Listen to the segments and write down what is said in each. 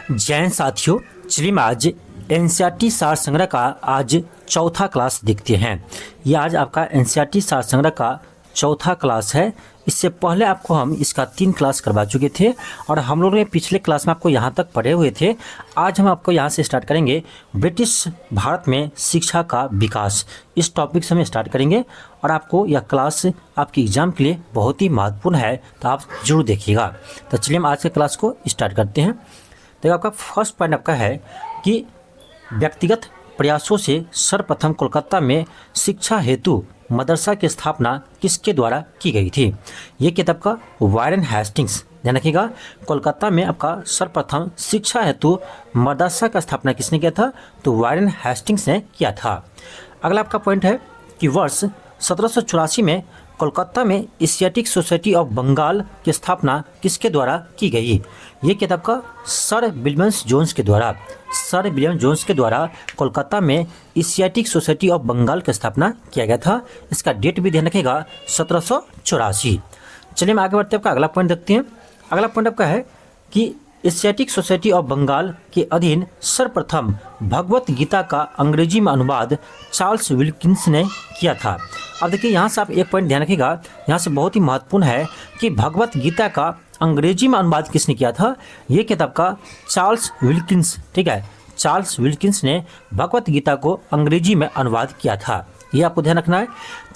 जैन साथियों, चलिए हम आज एनसीईआरटी सार संग्रह का आज चौथा क्लास देखते हैं। ये आज आपका एनसीईआरटी सार संग्रह का चौथा क्लास है। इससे पहले आपको हम इसका 3 क्लास करवा चुके थे और हम लोगों ने पिछले क्लास में आपको यहाँ तक पढ़े हुए थे। आज हम आपको यहाँ से स्टार्ट करेंगे ब्रिटिश भारत में शिक्षा का विकास। इस टॉपिक से हम स्टार्ट करेंगे और आपको यह क्लास आपके एग्जाम के लिए बहुत ही महत्वपूर्ण है, तो आप जरूर देखिएगा। तो चलिए हम आज के क्लास को स्टार्ट करते हैं। तो आपका फर्स्ट पॉइंट आपका है कि व्यक्तिगत प्रयासों से सर्वप्रथम कोलकाता में शिक्षा हेतु मदरसा की स्थापना किसके द्वारा की गई थी। ये किताब का वारेन हेस्टिंग्स, ध्यान रखिएगा। कोलकाता में आपका सर्वप्रथम शिक्षा हेतु मदरसा का स्थापना किसने किया था, तो वारेन हेस्टिंग्स ने किया था। अगला आपका पॉइंट है कि वर्ष 1784 में कोलकाता में एशियाटिक सोसाइटी ऑफ बंगाल की स्थापना किसके द्वारा की गई। ये किताब का सर विलियम जोन्स के द्वारा कोलकाता में एशियाटिक सोसाइटी ऑफ बंगाल की स्थापना किया गया था। इसका डेट भी ध्यान रखिएगा 1784। चलिए हम आगे बढ़ते हैं, आपका अगला पॉइंट देखते हैं। अगला पॉइंट आपका है कि एशियाटिक सोसाइटी ऑफ बंगाल के अधीन सर्वप्रथम भगवत गीता का अंग्रेजी में अनुवाद चार्ल्स विल्किंस ने किया था। अब देखिए यहाँ से आप एक पॉइंट ध्यान रखिएगा, यहाँ से बहुत ही महत्वपूर्ण है कि भगवत गीता का अंग्रेजी में अनुवाद किसने किया था। ये किताब का चार्ल्स विल्किंस, ठीक है, चार्ल्स विल्किंस ने भगवत गीता को अंग्रेजी में अनुवाद किया था, ये आपको ध्यान रखना है।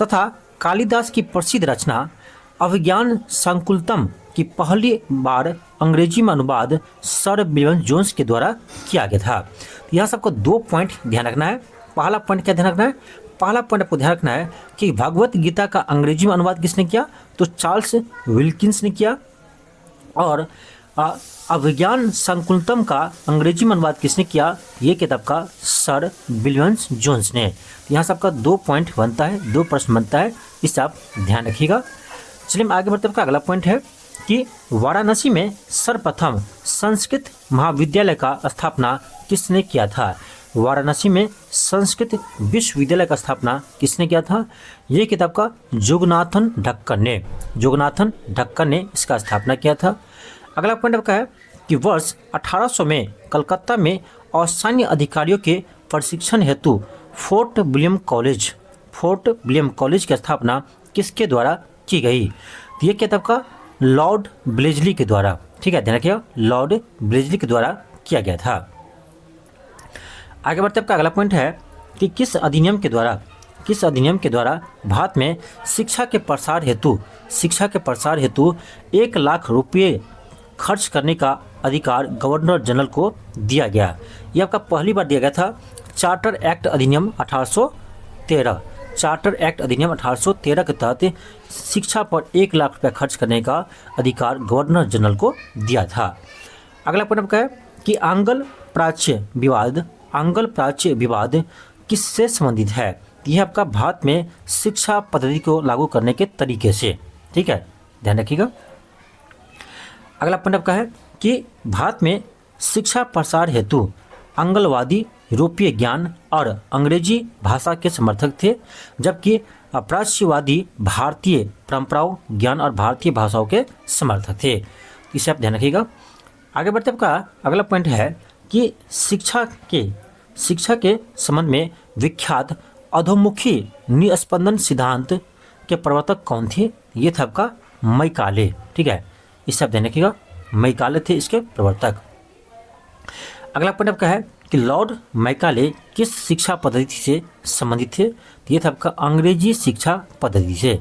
तथा कालिदास की प्रसिद्ध रचना अभिज्ञान संकुलतम की पहली बार अंग्रेजी में अनुवाद सर विलियम जोन्स के द्वारा किया गया था। यहाँ सबको 2 पॉइंट ध्यान रखना है। पहला पॉइंट क्या ध्यान रखना है, पहला पॉइंट आपको ध्यान रखना है कि भगवत गीता का अंग्रेजी में अनुवाद किसने किया, तो चार्ल्स विल्किंस ने किया। और अभिज्ञान संकुलतम का अंग्रेजी में अनुवाद किसने किया, ये किताब का सर विलियम जोन्स ने। यहाँ सबका 2 पॉइंट बनता है, 2 प्रश्न बनता है, इससे आप ध्यान रखिएगा। चलिए हम आगे बढ़ते हैं। अगला पॉइंट है कि वाराणसी में सर्वप्रथम संस्कृत महाविद्यालय का स्थापना किसने किया था। वाराणसी में संस्कृत विश्वविद्यालय का स्थापना किसने किया था। ये किताब का जोगनाथन ढक्कन ने इसका स्थापना किया था। अगला पॉइंट आपका है कि वर्ष 1800 में कलकत्ता में असैन्य अधिकारियों के प्रशिक्षण हेतु फोर्ट विलियम कॉलेज की स्थापना किसके द्वारा की गई। ये किताब का लॉर्ड ब्लेजली के द्वारा, ठीक है, ध्यान रखिएगा, लॉर्ड ब्लेजली के द्वारा किया गया था। आगे बढ़ते आपका अगला पॉइंट है कि किस अधिनियम के द्वारा भारत में शिक्षा के प्रसार हेतु 1 लाख रुपये खर्च करने का अधिकार गवर्नर जनरल को दिया गया। यह आपका पहली बार दिया गया था चार्टर एक्ट अधिनियम 1813 के तहत शिक्षा पर 1 लाख रुपये खर्च करने का अधिकार गवर्नर जनरल को दिया था। अगला पॉइंट आपका है कि आंग्ल प्राच्य विवाद किससे संबंधित है। यह आपका भारत में शिक्षा पद्धति को लागू करने के तरीके से, ठीक है, ध्यान रखिएगा। अगला पॉइंट आपका है कि भारत में शिक्षा प्रसार हेतु आंग्लवादी यूरोपीय ज्ञान और अंग्रेजी भाषा के समर्थक थे, जबकि प्राच्यवादी भारतीय परंपराओं, ज्ञान और भारतीय भाषाओं के समर्थक थे। इसे आप ध्यान रखिएगा। आगे बढ़ते आपका अगला पॉइंट है कि शिक्षा के संबंध में विख्यात अधोमुखी निस्पंदन सिद्धांत के प्रवर्तक कौन थे। ये था आपका मैकाले, ठीक है, इसे आप ध्यान रखिएगा, मैकाले थे इसके प्रवर्तक। अगला पॉइंट आपका है कि लॉर्ड मैकाले किस शिक्षा पद्धति से संबंधित थे। ये था आपका अंग्रेजी शिक्षा पद्धति से।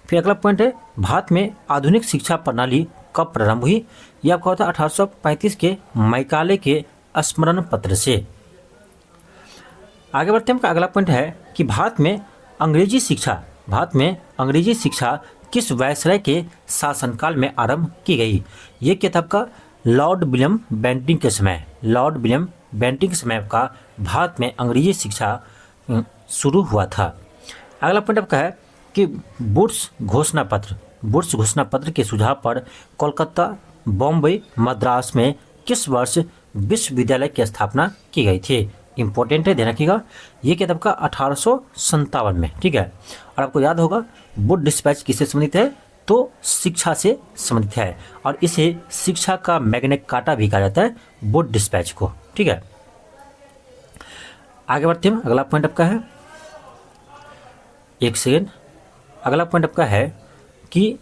फिर अगला पॉइंट है भारत में आधुनिक शिक्षा प्रणाली कब प्रारंभ हुई। यह आपका होता है 1835 के मैकाले के स्मरण पत्र से। आगे बढ़ते हैं। अगला पॉइंट है कि भारत में अंग्रेजी शिक्षा किस वायसराय के शासनकाल में आरंभ की गई। ये किताब का लॉर्ड विलियम बेंटिंग के समय का भारत में अंग्रेजी शिक्षा शुरू हुआ था। अगला पॉइंट आपका है कि वुड्स घोषणा पत्र के सुझाव पर कोलकाता, बॉम्बे, मद्रास में किस वर्ष विश्वविद्यालय की स्थापना की गई थी। इंपॉर्टेंट है, ध्यान रखिएगा। ये किताब का 1857 में, ठीक है। और आपको याद होगा वुड डिस्पैच किससे संबंधित है, तो शिक्षा से संबंधित है और इसे शिक्षा का मैग्ना कार्टा भी कहा जाता है, बोर्ड डिस्पैच को। ठीक है, आगे बढ़ते हैं। अगला पॉइंट आपका है, एक सेकेंड, अगला पॉइंट आपका है कि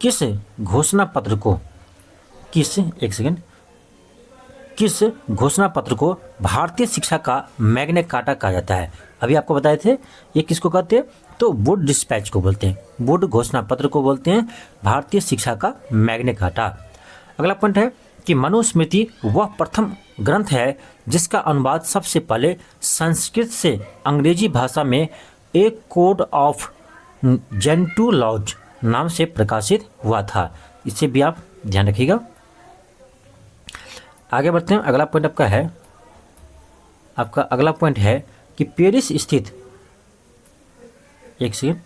किस घोषणा पत्र को किस घोषणा पत्र को भारतीय शिक्षा का मैग्ना कार्टा कहा जाता है। अभी आपको बताए थे ये किसको कहते हैं, तो बोर्ड डिस्पैच को बोलते हैं, बोर्ड घोषणा पत्र को बोलते हैं भारतीय शिक्षा का मैग्ना कार्टा। अगला पॉइंट है कि मनुस्मृति वह प्रथम ग्रंथ है जिसका अनुवाद सबसे पहले संस्कृत से अंग्रेजी भाषा में एक कोड ऑफ जेंटू लॉज नाम से प्रकाशित हुआ था। इसे भी आप ध्यान रखिएगा। आगे बढ़ते हैं। अगला पॉइंट अगला पॉइंट है कि पेरिस स्थित, एक सेकेंड,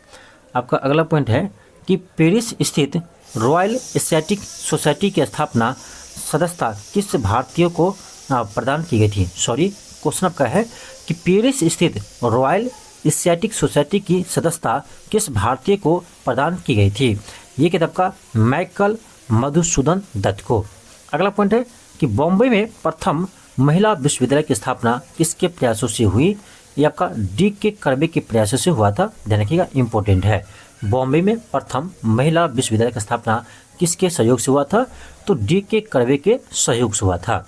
आपका अगला पॉइंट है कि पेरिस स्थित रॉयल एशियाटिक सोसाइटी की स्थापना सदस्यता किस भारतीय को प्रदान की गई थी। सॉरी, क्वेश्चन आपका है कि पेरिस स्थित रॉयल एशियाटिक सोसाइटी की सदस्यता किस भारतीय को प्रदान की गई थी। ये किताब का माइकल मधुसूदन दत्त को। अगला पॉइंट है कि बॉम्बे में प्रथम महिला विश्वविद्यालय की स्थापना किसके प्रयासों से हुई। ये आपका डी के कर्वे के प्रयासों से हुआ था, ध्यान रखिएगा, इंपॉर्टेंट है। बॉम्बे में प्रथम महिला विश्वविद्यालय की स्थापना किसके सहयोग से हुआ था, तो डी के कर्वे के सहयोग से हुआ था।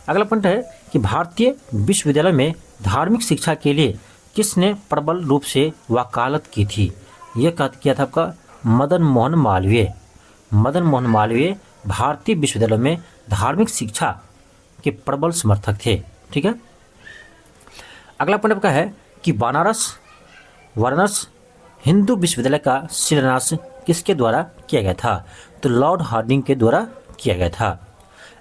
अगला पॉइंट है कि भारतीय विश्वविद्यालय में धार्मिक शिक्षा के लिए किसने प्रबल रूप से वकालत की थी। ये किया था आपका मदन मोहन मालवीय। मदन मोहन मालवीय भारतीय विश्वविद्यालय में धार्मिक शिक्षा के प्रबल समर्थक थे। ठीक है, अगला पॉइंट आपका है कि वाराणसी हिंदू विश्वविद्यालय का शिलान्यास किसके द्वारा किया गया था, तो लॉर्ड हार्डिंग के द्वारा किया गया था।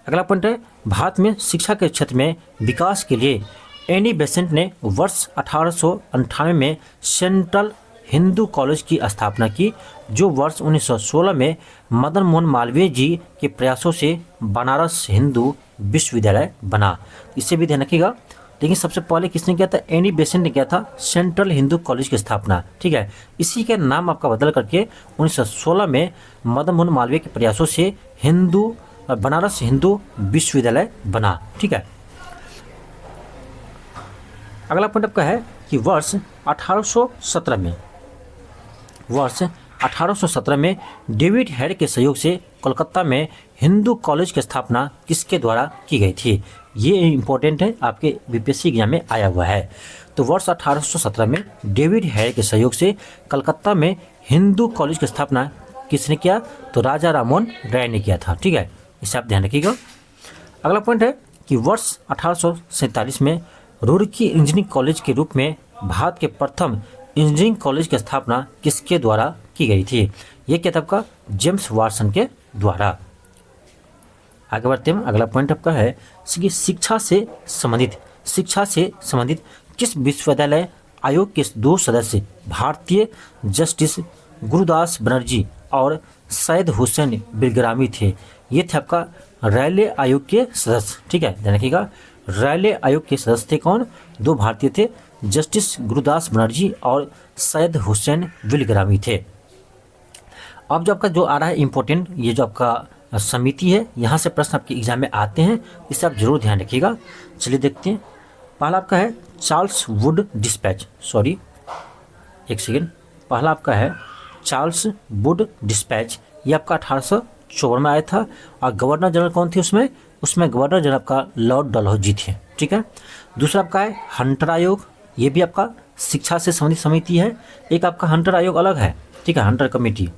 अगला पॉइंट है भारत में शिक्षा के क्षेत्र में विकास के लिए एनी बेसेंट ने वर्ष 1898 में सेंट्रल हिंदू कॉलेज की स्थापना की, जो वर्ष 1916 में मदन मोहन मालवीय जी के प्रयासों से बनारस हिंदू विश्वविद्यालय बना। इसे भी ध्यान रखिएगा। लेकिन सबसे पहले किसने किया था, एनी बेसेंट ने किया था सेंट्रल हिंदू कॉलेज की स्थापना। ठीक है, इसी का नाम आपका बदल करके 1916 में मदन मोहन मालवीय के प्रयासों से बनारस हिंदू विश्वविद्यालय बना। ठीक है, अगला पॉइंट आपका है कि वर्ष 1817 में डेविड हेड के सहयोग से कोलकाता में हिंदू कॉलेज की स्थापना किसके द्वारा की गई थी। ये इम्पोर्टेंट है, आपके बीपीएससी एग्जाम में आया हुआ है। तो वर्ष 1817 में डेविड हेड के सहयोग से कलकत्ता में हिंदू कॉलेज की स्थापना किसने किया, तो राजा राममोहन राय ने किया था। ठीक है, इसे आप ध्यान रखिएगा। अगला पॉइंट है कि वर्ष 1847 में रुड़की इंजीनियरिंग कॉलेज के रूप में भारत के प्रथम इंजीनियरिंग कॉलेज की स्थापना किसके द्वारा की गई थी। ये क्या था आपका, जेम्स वाटसन के द्वारा। आगे बढ़ते हैं। अगला पॉइंट आपका है कि शिक्षा से संबंधित किस विश्वविद्यालय आयोग के दो सदस्य भारतीय जस्टिस गुरुदास बनर्जी और सैयद हुसैन बिलग्रामी थे। ये थे आपका रैले आयोग के सदस्य। ठीक है, ध्यान रखिएगा, रैले आयोग के सदस्य थे कौन, दो भारतीय थे, जस्टिस गुरुदास बनर्जी और सैयद हुसैन बिलग्रामी थे। अब जो आपका जो आ रहा है इम्पोर्टेंट, ये जो आपका समिति है, यहाँ से प्रश्न आपके एग्जाम में आते हैं, इसे आप जरूर ध्यान रखिएगा। चलिए देखते हैं। पहला आपका है चार्ल्स वुड डिस्पैच, सॉरी एक सेकेंड, पहला आपका है चार्ल्स वुड डिस्पैच। ये आपका 1854 में आया था और गवर्नर जनरल कौन थे उसमें गवर्नर जनरल आपका लॉर्ड डलहौजी थे। ठीक है, दूसरा आपका है हंटर आयोग, ये भी आपका शिक्षा से संबंधित समिति है। एक आपका हंटर आयोग अलग है, ठीक है, हंटर कमेटी।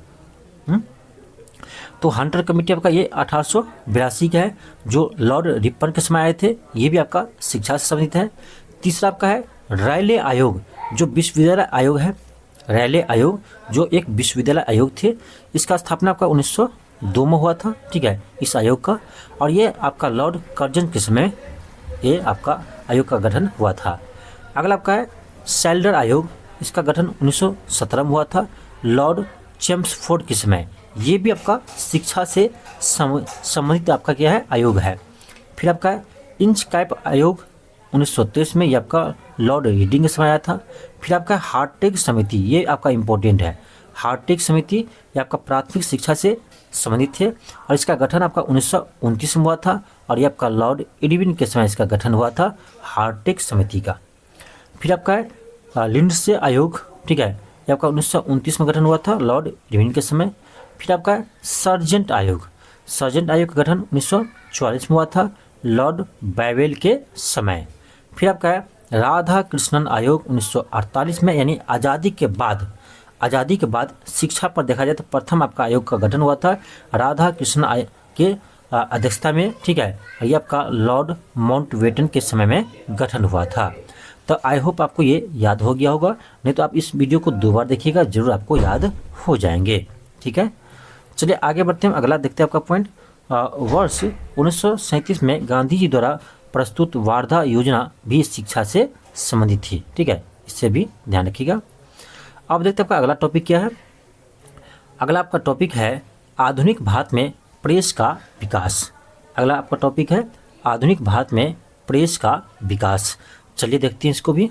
तो हंटर कमेटी आपका ये 1882 का है, जो लॉर्ड रिपन के समय आए थे, ये भी आपका शिक्षा से संबंधित है। तीसरा आपका है रैले आयोग, जो विश्वविद्यालय आयोग है, रैले आयोग जो एक विश्वविद्यालय आयोग थे, इसका स्थापना आपका 1902 में हुआ था। ठीक है, इस आयोग का, और ये आपका लॉर्ड कर्जन के समय ये आपका आयोग का गठन हुआ था। अगला आपका है सेल्डर आयोग, इसका गठन 1917 में हुआ था लॉर्ड चेम्सफोर्ड के समय। ये भी आपका शिक्षा से संबंधित आपका क्या है, आयोग है। फिर आपका है इंच कैप आयोग 1923 में, ये आपका लॉर्ड रीडिंग के समय आया था। फिर आपका हार्टेग समिति, ये आपका इम्पोर्टेंट है, हार्टेक समिति ये आपका प्राथमिक शिक्षा से संबंधित है और इसका गठन आपका 1929 में हुआ था और ये आपका लॉर्ड इरविन के समय इसका गठन हुआ था हार्टेक समिति का। फिर आपका है लिंडसे आयोग, ठीक है, ये आपका 1929 में गठन हुआ था लॉर्ड इरविन के समय। फिर आपका है सर्जेंट आयोग, सर्जेंट आयोग का गठन 1944 में हुआ था लॉर्ड बैवेल के समय। फिर आपका है राधा कृष्णन आयोग 1948 में, यानी आज़ादी के बाद शिक्षा पर देखा जाए तो प्रथम आपका आयोग का गठन हुआ था राधा कृष्णन आयोग के अध्यक्षता में, ठीक है। ये आपका लॉर्ड माउंटबेटन के समय में गठन हुआ था। तो आई होप आपको ये याद हो गया होगा, नहीं तो आप इस वीडियो को 2 बार देखिएगा, जरूर आपको याद हो जाएंगे, ठीक है। चलिए आगे बढ़ते हैं, अगला देखते हैं आपका पॉइंट। वर्ष 1937 में गांधी जी द्वारा प्रस्तुत वार्धा योजना भी शिक्षा से संबंधित थी, ठीक है, इससे भी ध्यान रखिएगा। अब देखते हैं आपका अगला टॉपिक क्या है। अगला आपका टॉपिक है आधुनिक भारत में प्रेस का विकास। अगला आपका टॉपिक है आधुनिक भारत में प्रेस का विकास। चलिए देखते हैं इसको भी।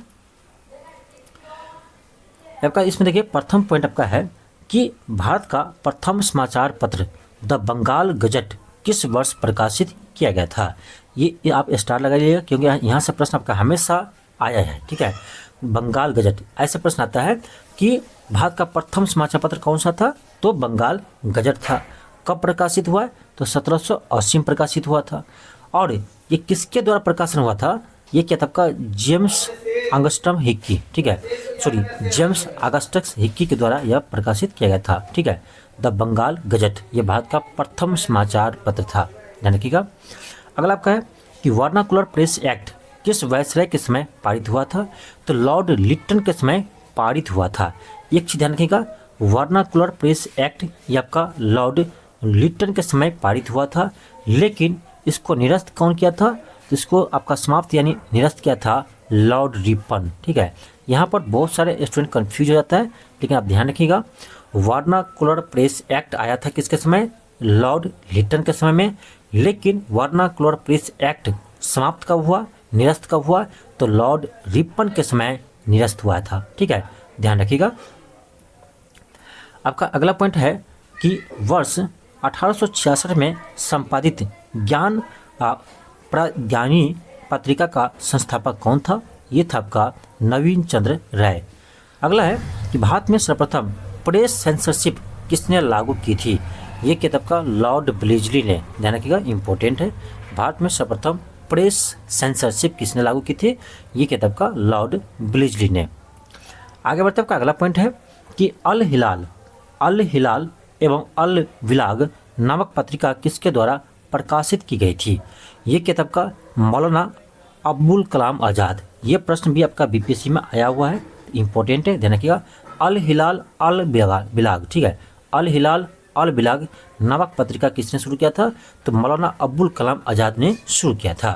आपका इसमें देखिए प्रथम पॉइंट आपका है कि भारत का प्रथम समाचार पत्र द बंगाल गजट किस वर्ष प्रकाशित किया गया था। ये आप स्टार लगाइएगा क्योंकि यहाँ से प्रश्न आपका हमेशा आया है, ठीक है। बंगाल गजट ऐसे प्रश्न आता है कि भारत का प्रथम समाचार पत्र कौन सा था, तो बंगाल गजट था। कब प्रकाशित हुआ, तो 1780 में प्रकाशित हुआ था। और ये किसके द्वारा प्रकाशन हुआ था, ये क्या था आपका जेम्स अगस्टस हिक्की, ठीक है, सॉरी जेम्स अगस्टस हिक्की के द्वारा यह प्रकाशित किया गया था, ठीक है। द बंगाल गजट ये भारत का प्रथम समाचार पत्र था, ध्यान रखिएगा। अगला आपका है कि वर्नाकुलर प्रेस एक्ट किस वायसराय के समय पारित हुआ था, तो लॉर्ड लिटन के समय पारित हुआ था। एक चीज ध्यान रखिएगा, वर्नाकुलर प्रेस एक्ट ये आपका लॉर्ड लिटन के समय पारित हुआ था, लेकिन इसको निरस्त कौन किया था, तो इसको आपका समाप्त यानी निरस्त किया था लॉर्ड रिपन, ठीक है। यहाँ पर बहुत सारे स्टूडेंट कंफ्यूज हो जाता है, लेकिन आप ध्यान रखिएगा वर्नाकुलर प्रेस एक्ट आया था किसके समय, लॉर्ड लिटन के समय में, लेकिन वर्नाकुलर प्रेस एक्ट समाप्त कब हुआ, निरस्त कब हुआ, तो लॉर्ड रिपन के समय निरस्त हुआ था, ठीक है, ध्यान रखिएगा। आपका अगला पॉइंट है कि वर्ष 1866 में संपादित ज्ञान प्रज्ञानी पत्रिका का संस्थापक कौन था, ये था आपका नवीन चंद्र राय। अगला है कि भारत में सर्वप्रथम प्रेस सेंसरशिप किसने लागू की थी, ये किताब का लॉर्ड ब्लेजली ने, ध्यान रखिएगा इंपॉर्टेंट है। भारत में सर्वप्रथम प्रेस सेंसरशिप किसने लागू की थी, ये किताब का लॉर्ड ब्लेजली ने। आगे बढ़ते आपका अगला पॉइंट है कि अल हिलाल एवं अल विलाग नामक पत्रिका किसके द्वारा प्रकाशित की गई थी, ये किताब का मौलाना अब्दुल कलाम आज़ाद। ये प्रश्न भी आपका बीपीएससी में आया हुआ है, इंपॉर्टेंट है, ध्यान रखिएगा। अल हिलाल अल बिलाग, ठीक है, अल हिलाल अल बिलाग नामक पत्रिका किसने शुरू किया था, तो मौलाना अब्दुल कलाम आज़ाद ने शुरू किया था।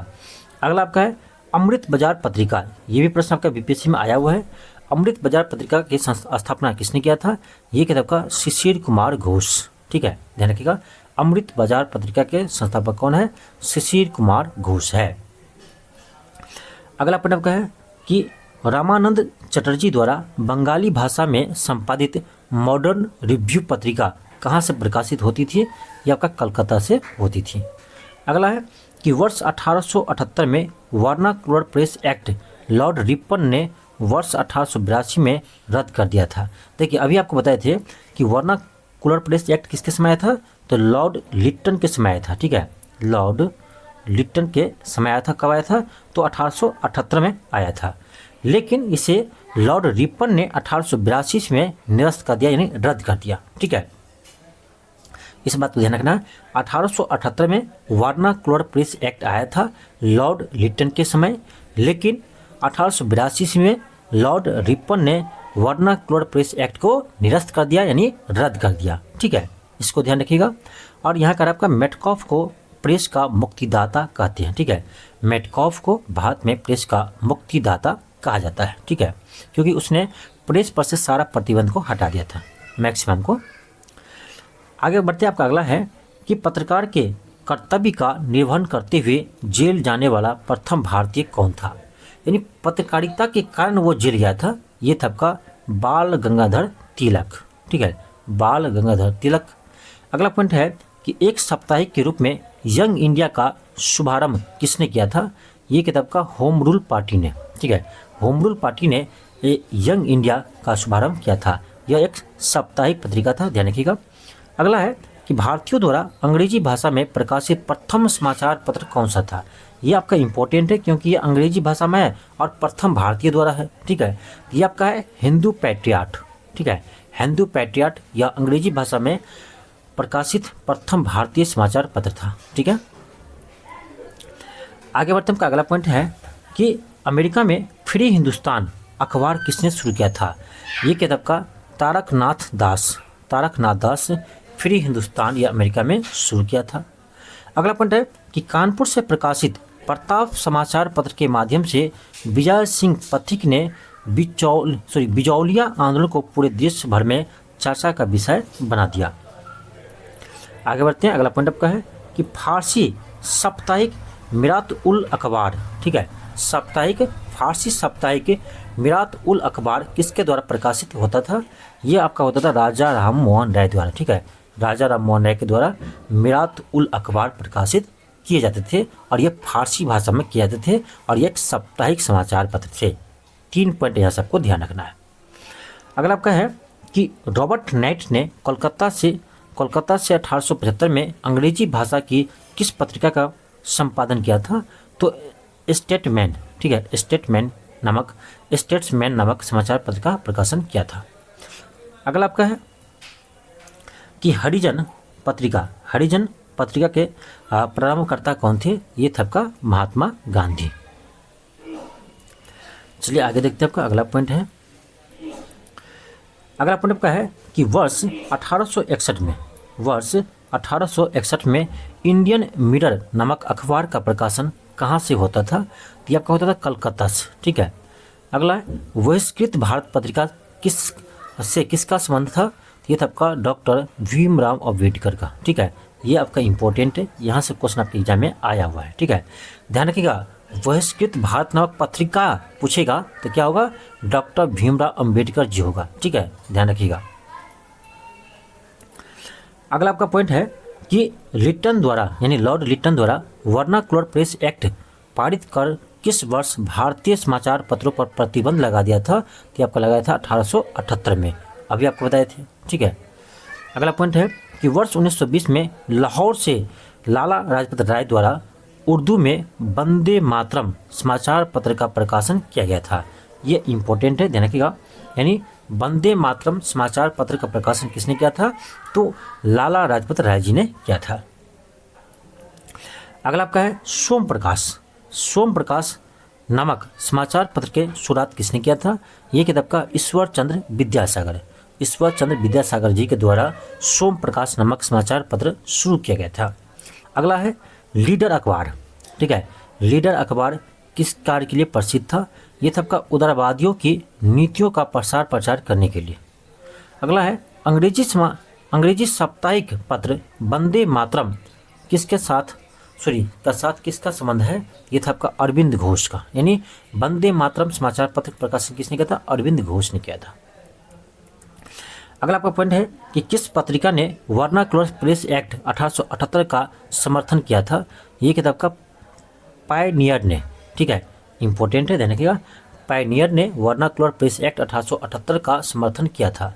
अगला आपका है अमृत बाजार पत्रिका, ये भी प्रश्न आपका बीपीएससी में आया हुआ है। अमृत बाजार पत्रिका की स्थापना किसने किया था, ये किताब का शिशिर कुमार घोष, ठीक है, ध्यान रखिएगा। अमृत बाजार पत्रिका के संस्थापक कौन है, शिशिर कुमार घोष है। अगला पॉइंट आपका है कि रामानंद चटर्जी द्वारा बंगाली भाषा में संपादित मॉडर्न रिव्यू पत्रिका कहाँ से प्रकाशित होती थी, ये आपका कलकत्ता से होती थी। अगला है कि वर्ष 1878 में vernacular press act Lord Ripon ने वर्ष 1882 में रद्द कर दिया था। देखिए अभी आपको बताए थे कि वर्नाकुलर प्रेस एक्ट किसके समय आया था, तो लॉर्ड लिटन के समय आया था, ठीक है, लॉर्ड लिटन के समय आया था। कब आया था, तो 1878 में आया था, लेकिन इसे लॉर्ड रिपन ने 1882 में निरस्त कर दिया, यानी रद्द कर दिया, ठीक है। इस बात को ध्यान रखना, 1878 में वर्नाकुलर प्रेस एक्ट आया था लॉर्ड लिटन के समय, लेकिन 1882 में लॉर्ड रिपन ने वर्नाकुलर प्रेस एक्ट को निरस्त कर दिया, यानी रद्द कर दिया, ठीक है, इसको ध्यान रखिएगा। और यहाँ का आपका मेटकॉफ को प्रेस का मुक्तिदाता कहते हैं, ठीक है, मेटकॉफ को भारत में प्रेस का मुक्तिदाता कहा जाता है, ठीक है, क्योंकि उसने प्रेस पर से सारा प्रतिबंध को हटा दिया था, मैक्सिमम को। आगे बढ़ते आपका अगला है कि पत्रकार के कर्तव्य का निर्वहन करते हुए जेल जाने वाला प्रथम भारतीय कौन था, यानी पत्रकारिता के कारण वो जेल गया था, ये था आपका बाल गंगाधर तिलक, ठीक है, बाल गंगाधर तिलक। अगला पॉइंट है कि एक साप्ताहिक के रूप में यंग इंडिया का शुभारंभ किसने किया था? ये किताब का होम रूल पार्टी ने, ठीक है, होम रूल पार्टी ने यंग इंडिया का शुभारंभ किया था। यह एक साप्ताहिक पत्रिका था, ध्यान रखिएगा। अगला है कि भारतीयों द्वारा अंग्रेजी भाषा में प्रकाशित प्रथम समाचार पत्र कौन सा था? ये आपका इंपॉर्टेंट है क्योंकि ये अंग्रेजी भाषा में है और प्रथम भारतीय द्वारा है, ठीक है। ये आपका है हिंदू पैट्रियाट, ठीक है, हिंदू पैट्रियाट या अंग्रेजी भाषा में प्रकाशित प्रथम भारतीय समाचार पत्र था, ठीक है। आगे बढ़ते हैं, का अगला पॉइंट है कि अमेरिका में फ्री हिंदुस्तान अखबार किसने शुरू किया था? ये किताब का तारकनाथ दास फ्री हिंदुस्तान या अमेरिका में शुरू किया था। अगला पॉइंट है कि कानपुर से प्रकाशित प्रताप समाचार पत्र के माध्यम से विजय सिंह पथिक ने बिजौलिया आंदोलन को पूरे देश भर में चर्चा का विषय बना दिया। आगे बढ़ते हैं, अगला पॉइंट आपका है कि फारसी साप्ताहिक मिरात उल अखबार, ठीक है, फारसी साप्ताहिक मिरात उल अखबार किसके द्वारा प्रकाशित होता था? ये आपका होता था राजा राम मोहन राय द्वारा, ठीक है, राजा राम मोहन राय के द्वारा मिरात उल अखबार प्रकाशित किए जाते थे और ये फारसी भाषा में किए जाते थे और ये एक साप्ताहिक समाचार पत्र थे। 3 पॉइंट यहाँ सबको ध्यान रखना है। अगला आपका है कि रॉबर्ट नाइट ने कोलकाता से 1875 में अंग्रेजी भाषा की किस पत्रिका का संपादन किया था? तो स्टेट्समैन, ठीक है, स्टेट्समैन नामक समाचार पत्र का प्रकाशन किया था। अगला आपका है कि हरिजन पत्रिका के प्रारंभकर्ता कौन थे? ये था आपका महात्मा गांधी। चलिए आगे देखते हैं, आपका अगला पॉइंट है, अगला पॉइंट आपका है कि वर्ष 1861 में इंडियन मिरर नामक अखबार का प्रकाशन कहाँ से होता था? यह आपका होता था कलकत्ता से, ठीक है। अगला है बहिष्कृत भारत पत्रिका किसका संबंध था? ये था आपका डॉक्टर भीमराव अम्बेडकर का, ठीक है। ये आपका इंपॉर्टेंट है, यहाँ से क्वेश्चन आपके एग्जाम में आया हुआ है, ठीक है। ध्यान रखिएगा, बहिष्कृत भारत नामक पत्रिका पूछेगा तो क्या होगा? डॉक्टर भीमराव अम्बेडकर जी होगा, ठीक है, ध्यान रखिएगा। अगला आपका पॉइंट है कि लिट्टन द्वारा यानी लॉर्ड लिट्टन द्वारा वर्नाक्युलर प्रेस एक्ट पारित कर किस वर्ष भारतीय समाचार पत्रों पर प्रतिबंध लगा दिया था? तो आपका लगाया था 1878 में, अभी आपको बताए थे, ठीक है। अगला पॉइंट है कि वर्ष 1920 में लाहौर से लाला लाजपत राय द्वारा उर्दू में वंदे मातरम समाचार पत्र का प्रकाशन किया गया था। ये इंपॉर्टेंट है, ध्यान रखिएगा, यानी वंदे मातरम समाचार पत्र का प्रकाशन किसने किया था? तो लाला लाजपत राय जी ने किया था। अगला आपका है सोम प्रकाश नामक समाचार पत्र के शुरुआत किसने किया था? ये किताब का ईश्वर चंद्र विद्यासागर जी के द्वारा सोम प्रकाश नामक समाचार पत्र शुरू किया गया था। अगला है लीडर अखबार, ठीक है, लीडर अखबार किस कार्य के लिए प्रसिद्ध था? ये था आपका उदारवादियों की नीतियों का प्रचार करने के लिए। अगला है अंग्रेजी साप्ताहिक पत्र वंदे मातरम किसका संबंध है? ये था आपका अरविंद घोष का, यानी वंदे मातरम समाचार पत्र प्रकाशन किसने किया था? अरविंद घोष ने किया था। अगला आपका पॉइंट है कि किस पत्रिका ने वर्नाक्युलर प्रेस एक्ट 1878 का समर्थन किया था? ये किताब का पायनियर ने, ठीक है, इंपॉर्टेंट है, ध्यान रखिएगा, पायनियर ने वर्नाक्युलर प्रेस एक्ट 1878 का समर्थन किया था।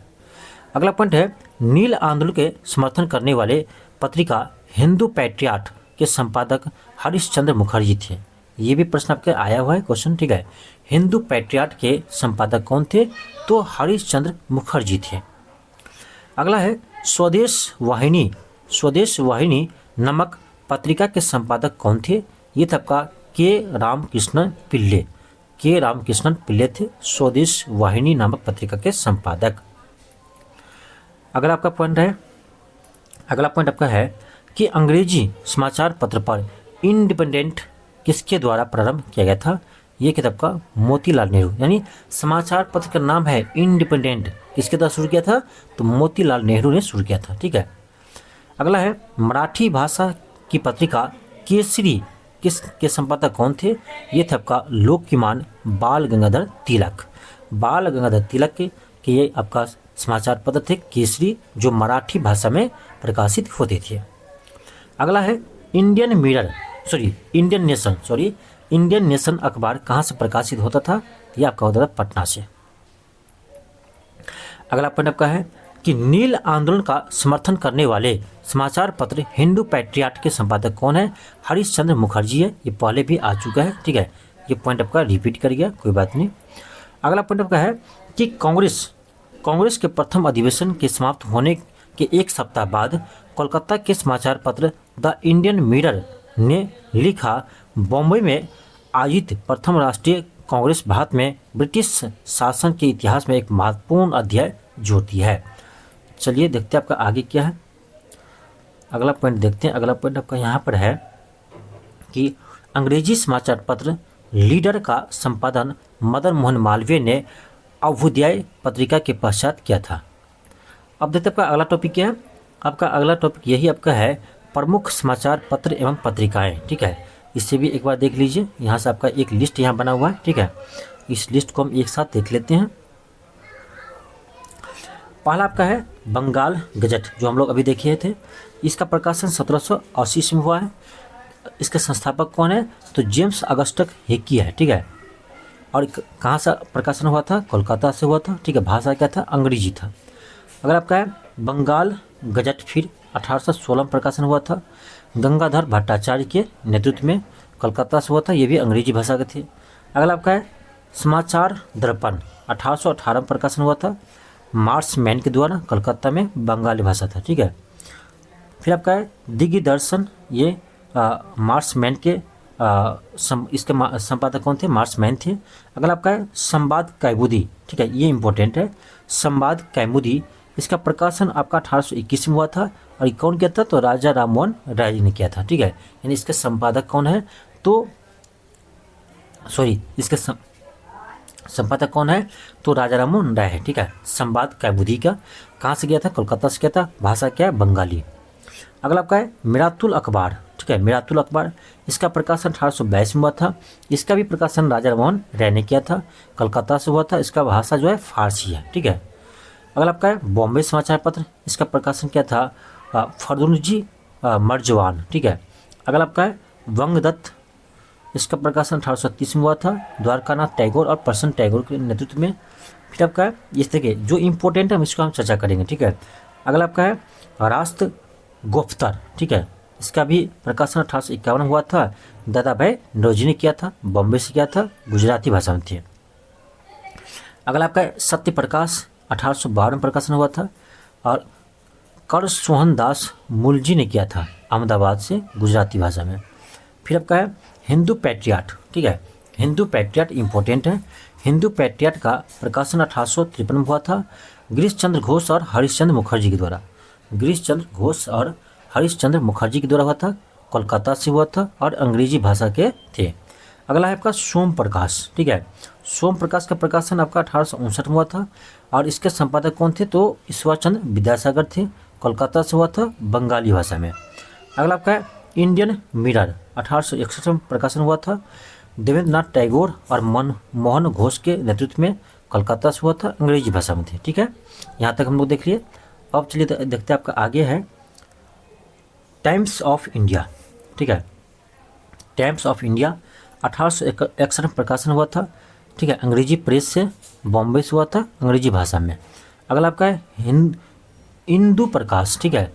अगला पॉइंट है नील आंदोलन के समर्थन करने वाले पत्रिका हिंदू पैट्रियाट के संपादक हरिश्चंद्र मुखर्जी थे। ये भी प्रश्न आपके आया हुआ है क्वेश्चन, ठीक है। हिंदू पैट्रियाट के संपादक कौन थे? तो हरिश्चंद्र मुखर्जी थे। अगला है स्वदेश वाहिनी नामक पत्रिका के संपादक कौन थे? ये था आपका के रामकृष्ण पिल्ले थे, स्वदेश वाहिनी नामक पत्रिका के संपादक। अगला पॉइंट आपका है कि अंग्रेजी समाचार पत्र पर इंडिपेंडेंट किसके द्वारा प्रारंभ किया गया था? ये किताब का मोतीलाल नेहरू, यानी समाचार पत्र का नाम है इंडिपेंडेंट, किसके द्वारा शुरू किया था? तो मोतीलाल नेहरू ने शुरू किया था, ठीक है। अगला है मराठी भाषा की पत्रिका केसरी किसके संपादक कौन थे? ये थे आपका लोकमान बाल गंगाधर तिलक के ये आपका समाचार पत्र थे केसरी, जो मराठी भाषा में प्रकाशित होते थे। अगला है इंडियन नेशन अखबार कहाँ से प्रकाशित होता था? ये आपका होता था पटना से। अगला पॉइंट आपका है कि नील आंदोलन का समर्थन करने वाले समाचार पत्र हिंदू पैट्रियट के संपादक कौन है? हरीश चंद्र मुखर्जी है। ये पहले भी आ चुका है, ठीक है, ये पॉइंट आपका रिपीट कर गया, कोई बात नहीं। अगला पॉइंट आपका है कि कांग्रेस के प्रथम अधिवेशन के समाप्त होने के एक सप्ताह बाद कोलकाता के समाचार पत्र द इंडियन मिरर ने लिखा, बॉम्बे में आयोजित प्रथम राष्ट्रीय कांग्रेस भारत में ब्रिटिश शासन के इतिहास में एक महत्वपूर्ण अध्याय जोड़ती है। चलिए देखते हैं आपका आगे क्या है। अगला पॉइंट देखते हैं। अगला पॉइंट आपका यहाँ पर है कि अंग्रेजी समाचार पत्र लीडर का संपादन मदन मोहन मालवीय ने अभ्युदय पत्रिका के पश्चात किया था। अब देखते हैं आपका अगला टॉपिक क्या है। आपका अगला टॉपिक यही आपका है प्रमुख समाचार पत्र एवं पत्रिकाएं, ठीक है। इससे भी एक बार देख लीजिए, यहाँ से आपका एक लिस्ट यहाँ बना हुआ है, ठीक है। इस लिस्ट को हम एक साथ देख लेते हैं। पहला आपका है बंगाल गजट, जो हम लोग अभी देखे थे। इसका प्रकाशन 1780 में हुआ है। इसके संस्थापक कौन है? तो जेम्स अगस्टस हिकी है, ठीक है। और कहाँ से प्रकाशन हुआ था? कोलकाता से हुआ था, ठीक है। भाषा क्या था? अंग्रेजी था। अगर आपका है बंगाल गजट फिर 1816 में प्रकाशन हुआ था। गंगाधर भट्टाचार्य के नेतृत्व में कोलकाता से हुआ था, ये भी अंग्रेजी भाषा के थे। अगला आपका है समाचार दर्पण 1818 में प्रकाशन हुआ था, मार्समैन के द्वारा, कोलकाता में बंगाली भाषा था, ठीक है। फिर आपका है दिग्दर्शन, ये मार्समैन के इसके संपादक कौन थे? मार्समैन थे। अगला आपका है संवाद कैमुदी, ठीक है, ये इंपॉर्टेंट है। संवाद कैमुदी, इसका प्रकाशन आपका 1821 में हुआ था। और ये कौन किया था? तो राजा राममोहन राय जी ने किया था, ठीक है। यानी इसके संपादक कौन है? तो इसके संपादक कौन है? तो राजा राममोहन राय है, ठीक है। संवाद कैमुदी का कहाँ से गया था? कोलकाता से किया था। भाषा क्या है? बंगाली। अगला आपका है मिरातुल अखबार, ठीक है। मिरातुल अखबार, इसका प्रकाशन 1822 में हुआ था। इसका भी प्रकाशन राजा राममोहन राय ने किया था, कोलकाता से हुआ था। इसका भाषा जो है फारसी है, ठीक है। अगला आपका है बॉम्बे समाचार पत्र, इसका प्रकाशन क्या था? फर्रुखजी मर्जवान, ठीक है। अगला आपका है वंगदत्त, इसका प्रकाशन 1830 में हुआ था, द्वारकानाथ टैगोर और प्रसन्न टैगोर के नेतृत्व में। फिर आपका है इस देखिए जो इम्पोर्टेंट है इसको हम चर्चा करेंगे, ठीक है। अगला आपका है राष्ट्र गुफ्तर, ठीक है। इसका भी प्रकाशन 1851 में हुआ था, दादा भाई नौरोजी ने किया था, बॉम्बे से किया था, गुजराती भाषा में थे। अगला आपका है सत्य प्रकाश, 1812 में प्रकाशन हुआ था। और कर सोहन दास मुलजी ने किया था, अहमदाबाद से, गुजराती भाषा में। फिर आपका है हिंदू पैट्रियट, ठीक है। हिंदू पैट्रियट इंपॉर्टेंट है। हिंदू पैट्रियट का प्रकाशन 1853 में हुआ था, गिरीश चंद्र घोष और हरीशचंद्र मुखर्जी के द्वारा। गिरीश चंद्र घोष और हरीशचंद्र मुखर्जी के द्वारा हुआ था, कोलकाता से हुआ था और अंग्रेजी भाषा के थे। अगला है आपका सोम प्रकाश, ठीक है। सोम प्रकाश का प्रकाशन आपका 1859 में हुआ था। और इसके संपादक कौन थे? तो ईश्वर चंद्र विद्यासागर थे, कोलकाता से हुआ था, बंगाली भाषा में। अगला आपका है इंडियन मिरर, 1861 में प्रकाशन हुआ था, देवेंद्र नाथ टैगोर और मनमोहन घोष के नेतृत्व में, कोलकाता से हुआ था, अंग्रेजी भाषा में थे, ठीक है। यहाँ तक हम लोग देख लिए। अब चलिए देखते हैं आपका आगे है टाइम्स ऑफ इंडिया, ठीक है। टाइम्स ऑफ इंडिया 1861 में प्रकाशन हुआ था, ठीक है, अंग्रेजी प्रेस से, बॉम्बे से हुआ था, अंग्रेजी भाषा में। अगला आपका है हिंदू प्रकाश, ठीक है।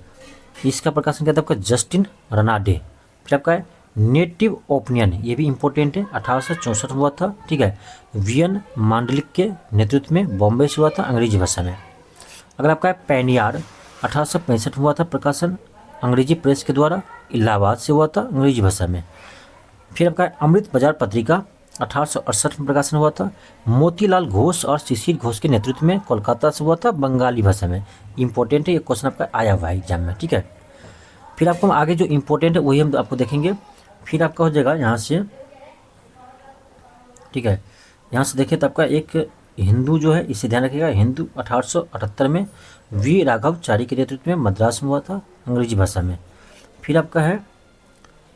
इसका प्रकाशन क्या था? आपका जस्टिन रनाडे। फिर आपका है नेटिव ओपिनियन, ये भी इंपॉर्टेंट है, 1864 में हुआ था, ठीक है। वीएन मांडलिक के नेतृत्व में, बॉम्बे से हुआ था, अंग्रेजी भाषा में। अगर आपका है पैनियार, 1865 में हुआ था प्रकाशन, अंग्रेजी प्रेस के द्वारा, इलाहाबाद से हुआ था, अंग्रेजी भाषा में। फिर आपका है अमृत बाजार पत्रिका, 1868 में प्रकाशन हुआ था, मोतीलाल घोष और शिशिर घोष के नेतृत्व में, कोलकाता से हुआ था, बंगाली भाषा में। इंपॉर्टेंट है, ये क्वेश्चन आपका आया हुआ है एग्जाम में, ठीक है। फिर आपको आगे जो इंपॉर्टेंट है वही हम आपको देखेंगे। फिर आपका हो जाएगा यहाँ से, ठीक है, यहाँ से देखिए तो आपका एक हिंदू जो है, इसे ध्यान रखिएगा। हिंदू 1878 में वी राघवचारी के नेतृत्व में, मद्रास में हुआ था, अंग्रेजी भाषा में। फिर आपका है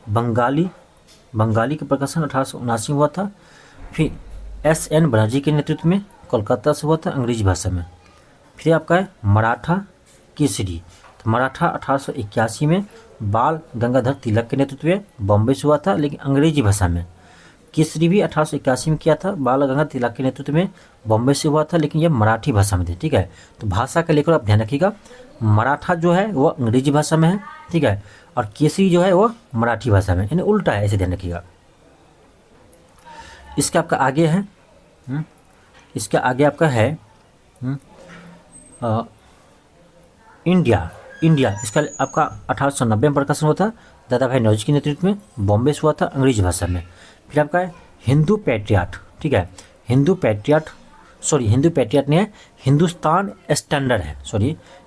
बंगाली का प्रकाशन 1879 में हुआ था। फिर एस.एन. बनर्जी के नेतृत्व में, कोलकाता से हुआ था, अंग्रेजी भाषा में। फिर आपका है मराठा केसरी। तो मराठा 1881 में बाल गंगाधर तिलक के नेतृत्व में बॉम्बे से हुआ था, लेकिन अंग्रेजी भाषा में। केसरी भी 1881 में किया था, बाल गंगाधर तिलक के नेतृत्व में बॉम्बे से हुआ था, लेकिन यह मराठी भाषा में थे। ठीक है, तो भाषा का लेकर आप ध्यान रखिएगा, मराठा जो है वो अंग्रेजी भाषा में है, ठीक है, और केसरी जो है वो मराठी भाषा में, यानी उल्टा है, ऐसे ध्यान रखिएगा। इसका आपका आगे है इसका आगे आपका है इंडिया। इसका आपका 1890 में प्रकाशन हुआ था, दादा भाई नौरोजी के नेतृत्व में, बॉम्बे से हुआ था, अंग्रेजी भाषा में। फिर आपका है हिंदू पैट्रियट। ठीक है, हिंदू पैट्रियट नहीं है, हिंदुस्तान स्टैंडर्ड है,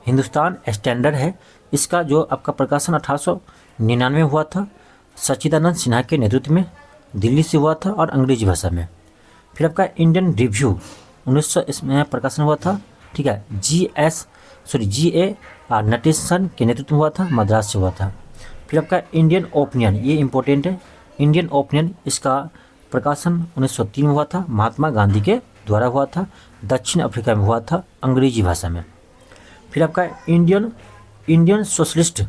हिंदुस्तान स्टैंडर्ड है। इसका जो आपका प्रकाशन 1899 में हुआ था, सच्चिदानंद सिन्हा के नेतृत्व में, दिल्ली से हुआ था और अंग्रेजी भाषा में। फिर आपका इंडियन रिव्यू 1900 इसमें प्रकाशन हुआ था। ठीक है, GA नटेशन के नेतृत्व में हुआ था, मद्रास से हुआ था। फिर आपका इंडियन ओपिनियन, ये इंपॉर्टेंट है, इंडियन ओपिनियन, इसका प्रकाशन 1903 में हुआ था, महात्मा गांधी के द्वारा हुआ था, दक्षिण अफ्रीका में हुआ था, अंग्रेजी भाषा में। फिर आपका इंडियन सोशलिस्ट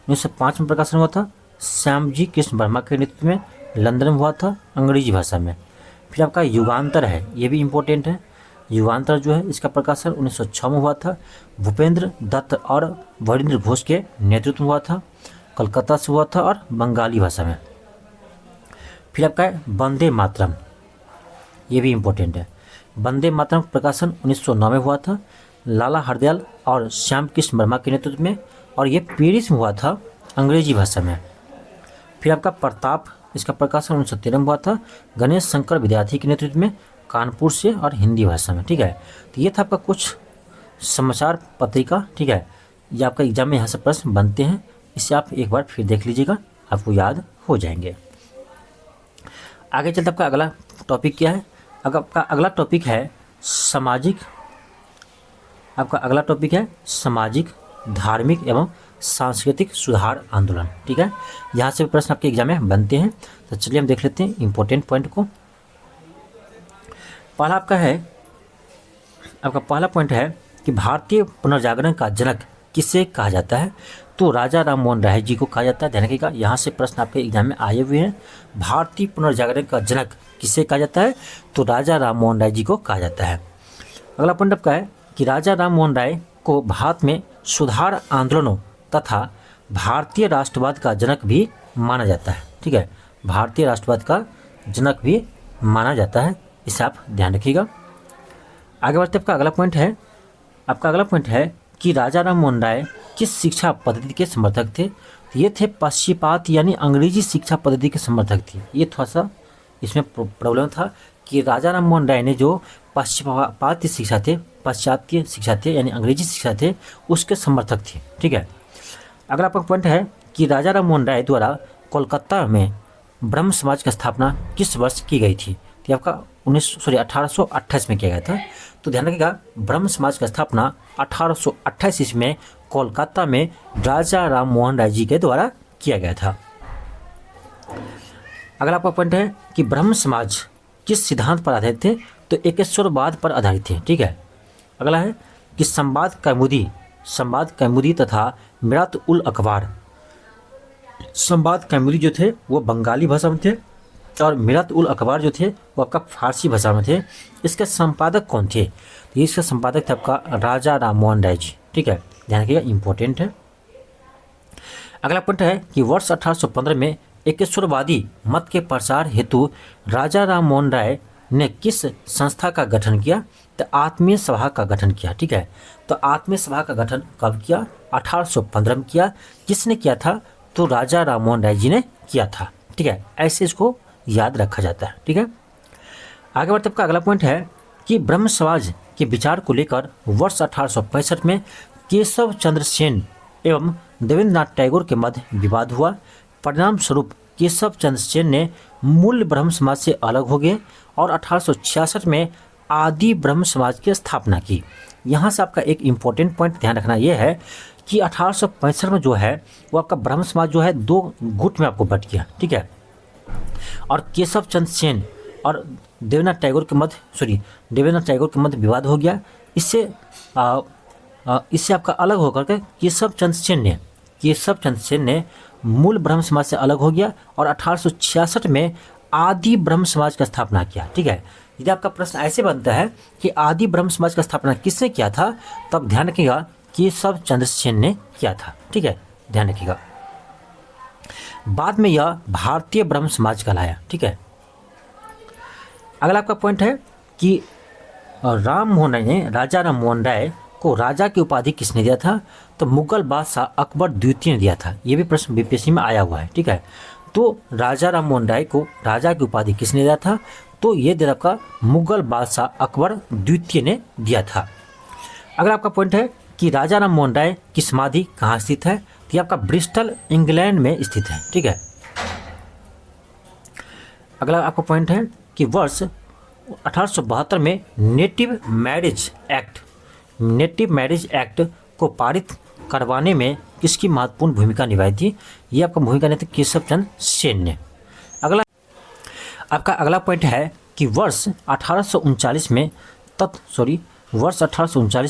1905 में प्रकाशन हुआ था, श्यामजी कृष्ण वर्मा के नेतृत्व में, लंदन में हुआ था, अंग्रेजी भाषा में। फिर आपका युगांतर है, ये भी इम्पोर्टेंट है, युगांतर जो है इसका प्रकाशन 1906 में हुआ था, भूपेंद्र दत्त और वरिंद्र घोष के नेतृत्व में हुआ था, कलकत्ता से हुआ था और बंगाली भाषा में। फिर आपका है वंदे मातरम, ये भी इम्पोर्टेंट है, वंदे मातरम प्रकाशन 1909 में हुआ था, लाला हरदयाल और श्याम कृष्ण वर्मा के नेतृत्व में, और ये पेरिस में हुआ था, अंग्रेजी भाषा में। फिर आपका प्रताप, इसका प्रकाशन 1913 में हुआ था, गणेश शंकर विद्यार्थी के नेतृत्व में, कानपुर से और हिंदी भाषा में। ठीक है, तो ये था आपका कुछ समाचार पत्रिका। ठीक है, ये आपका एग्जाम में यहाँ से प्रश्न बनते हैं, इसे आप एक बार फिर देख लीजिएगा, आपको याद हो जाएंगे। आगे चलते आपका अगला टॉपिक क्या है? आपका अगला टॉपिक है सामाजिक, सामाजिक, धार्मिक एवं सांस्कृतिक सुधार आंदोलन। ठीक है, यहाँ से प्रश्न आपके एग्जाम में बनते हैं, तो चलिए हम देख लेते हैं इंपॉर्टेंट पॉइंट को। पहला पहला पॉइंट है कि भारतीय पुनर्जागरण का जनक किसे कहा जाता है? तो राजा राम मोहन राय जी को कहा जाता है। ध्यान रखिएगा, यहाँ से प्रश्न आपके एग्जाम में आए हुए हैं। भारतीय पुनर्जागरण का जनक किसे कहा जाता है? तो राजा राम मोहन राय जी को कहा जाता है। अगला पॉइंट आपका है कि राजा राम मोहन राय को भारत में सुधार आंदोलनों तथा भारतीय राष्ट्रवाद का जनक भी माना जाता है। ठीक है, भारतीय राष्ट्रवाद का जनक भी माना जाता है, इसे आप ध्यान रखिएगा। आगे बढ़ते आपका अगला पॉइंट है कि राजा राम मोहन राय किस शिक्षा पद्धति के समर्थक थे? ये थे पश्चिमात यानी अंग्रेजी शिक्षा पद्धति के समर्थक थे। ये थोड़ा सा इसमें प्रॉब्लम था कि राजा राम मोहन राय ने जो पाश्चात्य शिक्षा थे यानी अंग्रेजी शिक्षा थे, उसके समर्थक थे। ठीक है, अगला पॉइंट है कि राजा राम मोहन राय द्वारा कोलकाता में ब्रह्म समाज की स्थापना किस वर्ष की गई थी? तो आपका 1828 में किया गया था। तो ध्यान रखिएगा, ब्रह्म समाज की स्थापना 1828 ईस्वी में कोलकाता में राजा राम मोहन राय जी के द्वारा किया गया था। अगला पॉइंट है कि ब्रह्म समाज किस सिद्धांत पर आधारित थे? तो एकेश्वरवाद पर आधारित थे। ठीक है, अगला है कि संवाद कैमुदी तथा मिरात उल अखबार, संवाद कैमुदी जो थे वो बंगाली भाषा में थे और मिरात उल अखबार जो थे वो आपका फारसी भाषा में थे। इसके संपादक कौन थे? तो इसका संपादक थे आपका राजा राम मोहन राय जी। ठीक है, ध्यान रखिएगा, इंपॉर्टेंट है। अगला पॉइंट है कि वर्ष 1815 में एकेश्वरवादी मत के प्रसार हेतु राजा राम मोहन राय ने किस संस्था का गठन किया? तो आत्मीय सभा का गठन किया। ठीक है, तो आत्मीय सभा का गठन कब किया? 1815 में किया। किसने किया था? तो राजा राम मोहन राय जी ने किया था। ठीक है, ऐसे इसको याद रखा जाता है। ठीक है, आगे बढ़ते आपका अगला पॉइंट है कि ब्रह्म समाज के विचार को लेकर वर्ष 1865 में केशव चंद्र सेन एवं देवेंद्रनाथ टैगोर के मध्य विवाद हुआ। परिणाम स्वरूप केशव चंद्र सेन ने मूल ब्रह्म समाज से अलग हो गए और 1866 में आदि ब्रह्म समाज की स्थापना की। यहाँ से आपका एक इम्पोर्टेंट पॉइंट ध्यान रखना यह है कि 1865 में जो है वो आपका ब्रह्म समाज जो है दो गुट में आपको बट गया। ठीक है, और केशव चंद्र सेन और देवेंद्रनाथ टैगोर के मध्य विवाद हो गया। इससे इससे आपका अलग होकर के केशव चंद्र सेन ने मूल ब्रह्म समाज से अलग हो गया और 1866 में आदि ब्रह्म समाज का स्थापना किया। ठीक है, यदि आपका प्रश्न ऐसे बनता है कि आदि ब्रह्म समाज का स्थापना किसने किया था, तब ध्यान रखिएगा केशव चंद्र सेन ने किया था। ठीक है, ध्यान रखिएगा। बाद में यह भारतीय ब्रह्म समाज कहलाया। ठीक है, अगला आपका पॉइंट है कि राजा राम मोहन राय को राजा की उपाधि किसने दिया था, तो मुगल बादशाह अकबर द्वितीय ने दिया था। ये भी प्रश्न बीपीएससी में आया हुआ है। ठीक है, तो राजा राम मोहन राय को राजा की उपाधि किसने दिया था, तो ये दिया आपका मुगल बादशाह अकबर द्वितीय ने दिया था। अगला आपका पॉइंट है कि राजा राम मोहन राय की समाधि कहाँ स्थित है, तो ये आपका ब्रिस्टल इंग्लैंड में स्थित है। ठीक है, अगला आपका पॉइंट है कि वर्ष 1872 में नेटिव मैरिज एक्ट को पारित करवाने में किसकी महत्वपूर्ण भूमिका निभाई थी, ये आपका भूमिका निभाई थी केशव चंद्र सेन ने। आपका अगला पॉइंट है कि वर्ष 1839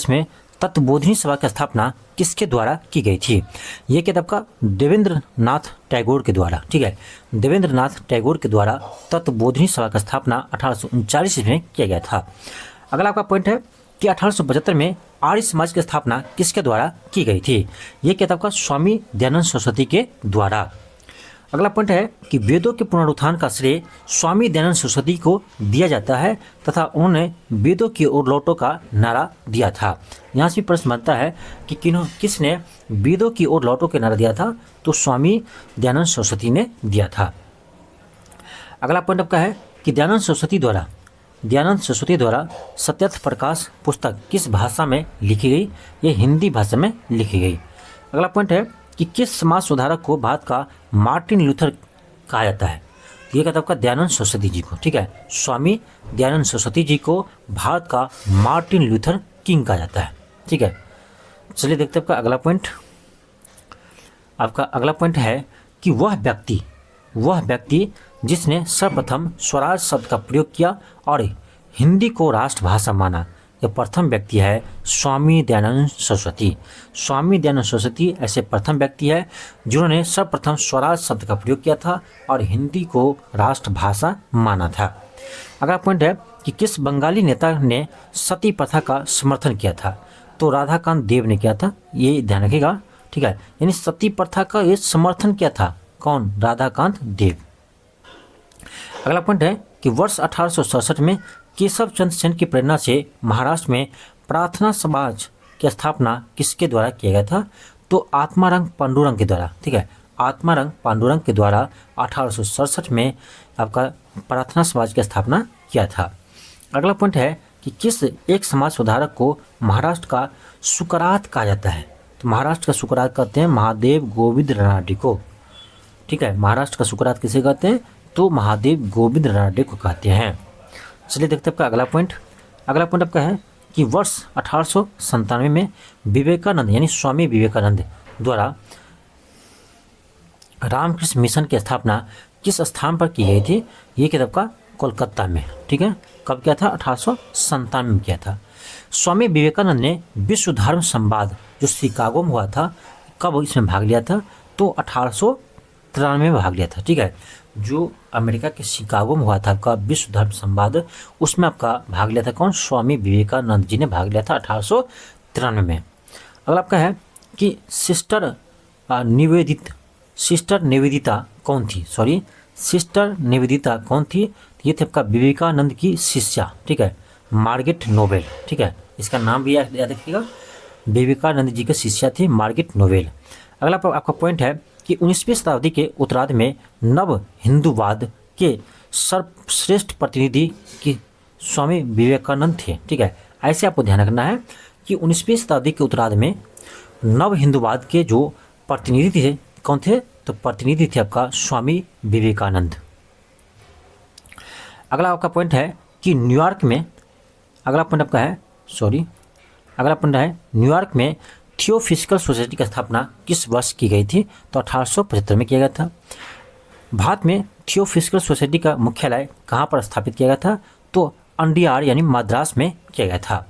में तत्वबोधिनी सभा की स्थापना किसके द्वारा की गई थी, ये किताब का देवेंद्र नाथ टैगोर के द्वारा। ठीक है, देवेंद्र नाथ टैगोर के द्वारा तत्वबोधिनी सभा की स्थापना 1839 में किया गया था। अगला आपका पॉइंट है कि 1875 में आर्य समाज की स्थापना किसके द्वारा की गई थी, ये किताब का स्वामी दयानंद सरस्वती के द्वारा। अगला पॉइंट है कि वेदों के पुनरुत्थान का श्रेय स्वामी दयानंद सरस्वती को दिया जाता है तथा उन्होंने वेदों की ओर लौटो का नारा दिया था। यहाँ से प्रश्न बनता है कि किसने वेदों की ओर लौटो के नारा दिया था, तो स्वामी दयानंद सरस्वती ने दिया था। अगला पॉइंट आपका है कि दयानंद सरस्वती द्वारा सत्यर्थ प्रकाश पुस्तक किस भाषा में लिखी गई, ये हिंदी भाषा में लिखी गई। अगला पॉइंट है कि किस समाज सुधारक को भारत का मार्टिन लूथर कहा जाता है, ये कहता है आपका दयानंद सरस्वती जी को। ठीक है, स्वामी दयानंद सरस्वती जी को भारत का मार्टिन लूथर किंग कहा जाता है। ठीक है, चलिए देखते हैं आपका अगला पॉइंट। आपका अगला पॉइंट है कि वह व्यक्ति जिसने सर्वप्रथम स्वराज शब्द का प्रयोग किया और हिंदी को राष्ट्रभाषा माना, यह प्रथम व्यक्ति है स्वामी दयानंद सरस्वती। स्वामी दयानंद सरस्वती ऐसे प्रथम व्यक्ति है जिन्होंने सर्वप्रथम स्वराज शब्द का प्रयोग किया था और हिंदी को राष्ट्रभाषा माना था। अगला पॉइंट है कि किस बंगाली नेता ने सती प्रथा का समर्थन किया था, तो राधाकांत देव ने किया था। ये ध्यान रखिएगा। ठीक है, यानी सती प्रथा का ये समर्थन किया था कौन, राधाकांत देव। अगला पॉइंट है कि वर्ष 1867 में केशव चंद्र सेन की प्रेरणा से महाराष्ट्र में प्रार्थना समाज की स्थापना किसके द्वारा किया गया था, तो आत्मारंग पांडुरंग के द्वारा। ठीक है, आत्मारंग पांडुरंग के द्वारा 1867 में आपका प्रार्थना समाज की स्थापना किया था। अगला पॉइंट है कि किस एक समाज सुधारक को महाराष्ट्र का सुकरात कहा जाता है, तो महाराष्ट्र का सुकरात कहते हैं महादेव गोविंद रानडे को। ठीक है, महाराष्ट्र का सुकरात किसे कहते हैं, तो महादेव गोविंद रानडे को कहते हैं। चलिए देखते हैं आपका अगला पॉइंट। अगला पॉइंट आपका है कि वर्ष 1897 में विवेकानंद यानी स्वामी विवेकानंद द्वारा रामकृष्ण मिशन की स्थापना किस स्थान पर की गई थी, ये किताब का कोलकाता में। ठीक है, कब किया था, 1897 में किया था। स्वामी विवेकानंद ने विश्व धर्म संवाद जो शिकागो में हुआ था, कब इसमें भाग लिया था, तो 1893 में भाग लिया था। ठीक है, जो अमेरिका के शिकागो में हुआ था आपका विश्व धर्म संवाद, उसमें आपका भाग लिया था कौन, स्वामी विवेकानंद जी ने भाग लिया था 1893 में। अगला आपका है कि सिस्टर निवेदिता कौन थी, ये थे आपका विवेकानंद की शिष्या। ठीक है, मार्गरेट नोबेल। ठीक है, इसका नाम भी याद रखिएगा, विवेकानंद जी की शिष्या थी मार्गरेट नोबेल। अगला आपका पॉइंट है कि 19वीं शताब्दी के उत्तरार्ध में नव हिंदूवाद के सर्वश्रेष्ठ प्रतिनिधि की स्वामी विवेकानंद थे। ठीक है, ऐसे आपको ध्यान रखना है कि 19वीं शताब्दी के उत्तरार्ध में नव हिंदूवाद के जो प्रतिनिधि थे कौन थे, तो प्रतिनिधि थे आपका स्वामी विवेकानंद। अगला आपका पॉइंट है कि न्यूयॉर्क में न्यूयॉर्क में थियोफिजिकल सोसाइटी की स्थापना किस वर्ष की गई थी, तो 1875 में किया गया था। भारत में थियोफिजिकल सोसाइटी का मुख्यालय कहाँ पर स्थापित किया गया था, तो अंडियार यानी मद्रास में किया गया था।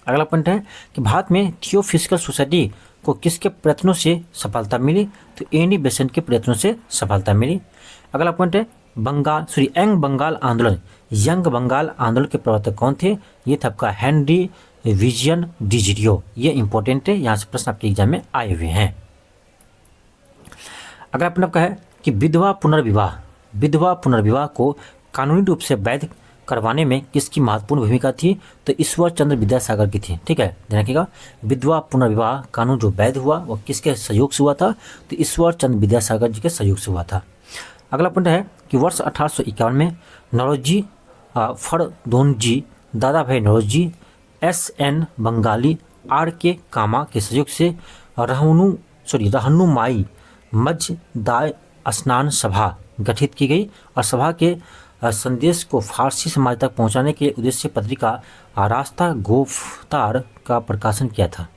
अगला पॉइंट है कि भारत में थियोफिजिकल सोसाइटी को किसके प्रयत्नों से सफलता मिली? तो एनी बेसेंट के प्रयत्नों से सफलता मिली। अगला पॉइंट है यंग बंगाल आंदोलन के प्रवर्तक कौन थे? ये था आपका हेनरी विजयन डिजिरियो। ये इंपॉर्टेंट है, यहाँ से प्रश्न आपके एग्जाम में आए हुए हैं। अगला पॉइंट आपका है कि विधवा पुनर्विवाह को कानूनी रूप से वैध करवाने में किसकी महत्वपूर्ण भूमिका थी? तो ईश्वर चंद्र विद्यासागर की थी। ठीक है, ध्यान रखिएगा, विधवा पुनर्विवाह कानून जो वैध हुआ वो किसके सहयोग से हुआ था? तो ईश्वर चंद्र विद्यासागर जी के सहयोग से हुआ था। अगला पॉइंट है कि वर्ष 1851 में नौरोजी फरदौनजी, दादा भाई नौरोजी, SN बंगाली, RK कामा के सहयोग से रहनुमाई मजदाय स्नान सभा गठित की गई और सभा के संदेश को फारसी समाज तक पहुंचाने के उद्देश्य से पत्रिका रास्ता गोफ्तार का प्रकाशन किया था।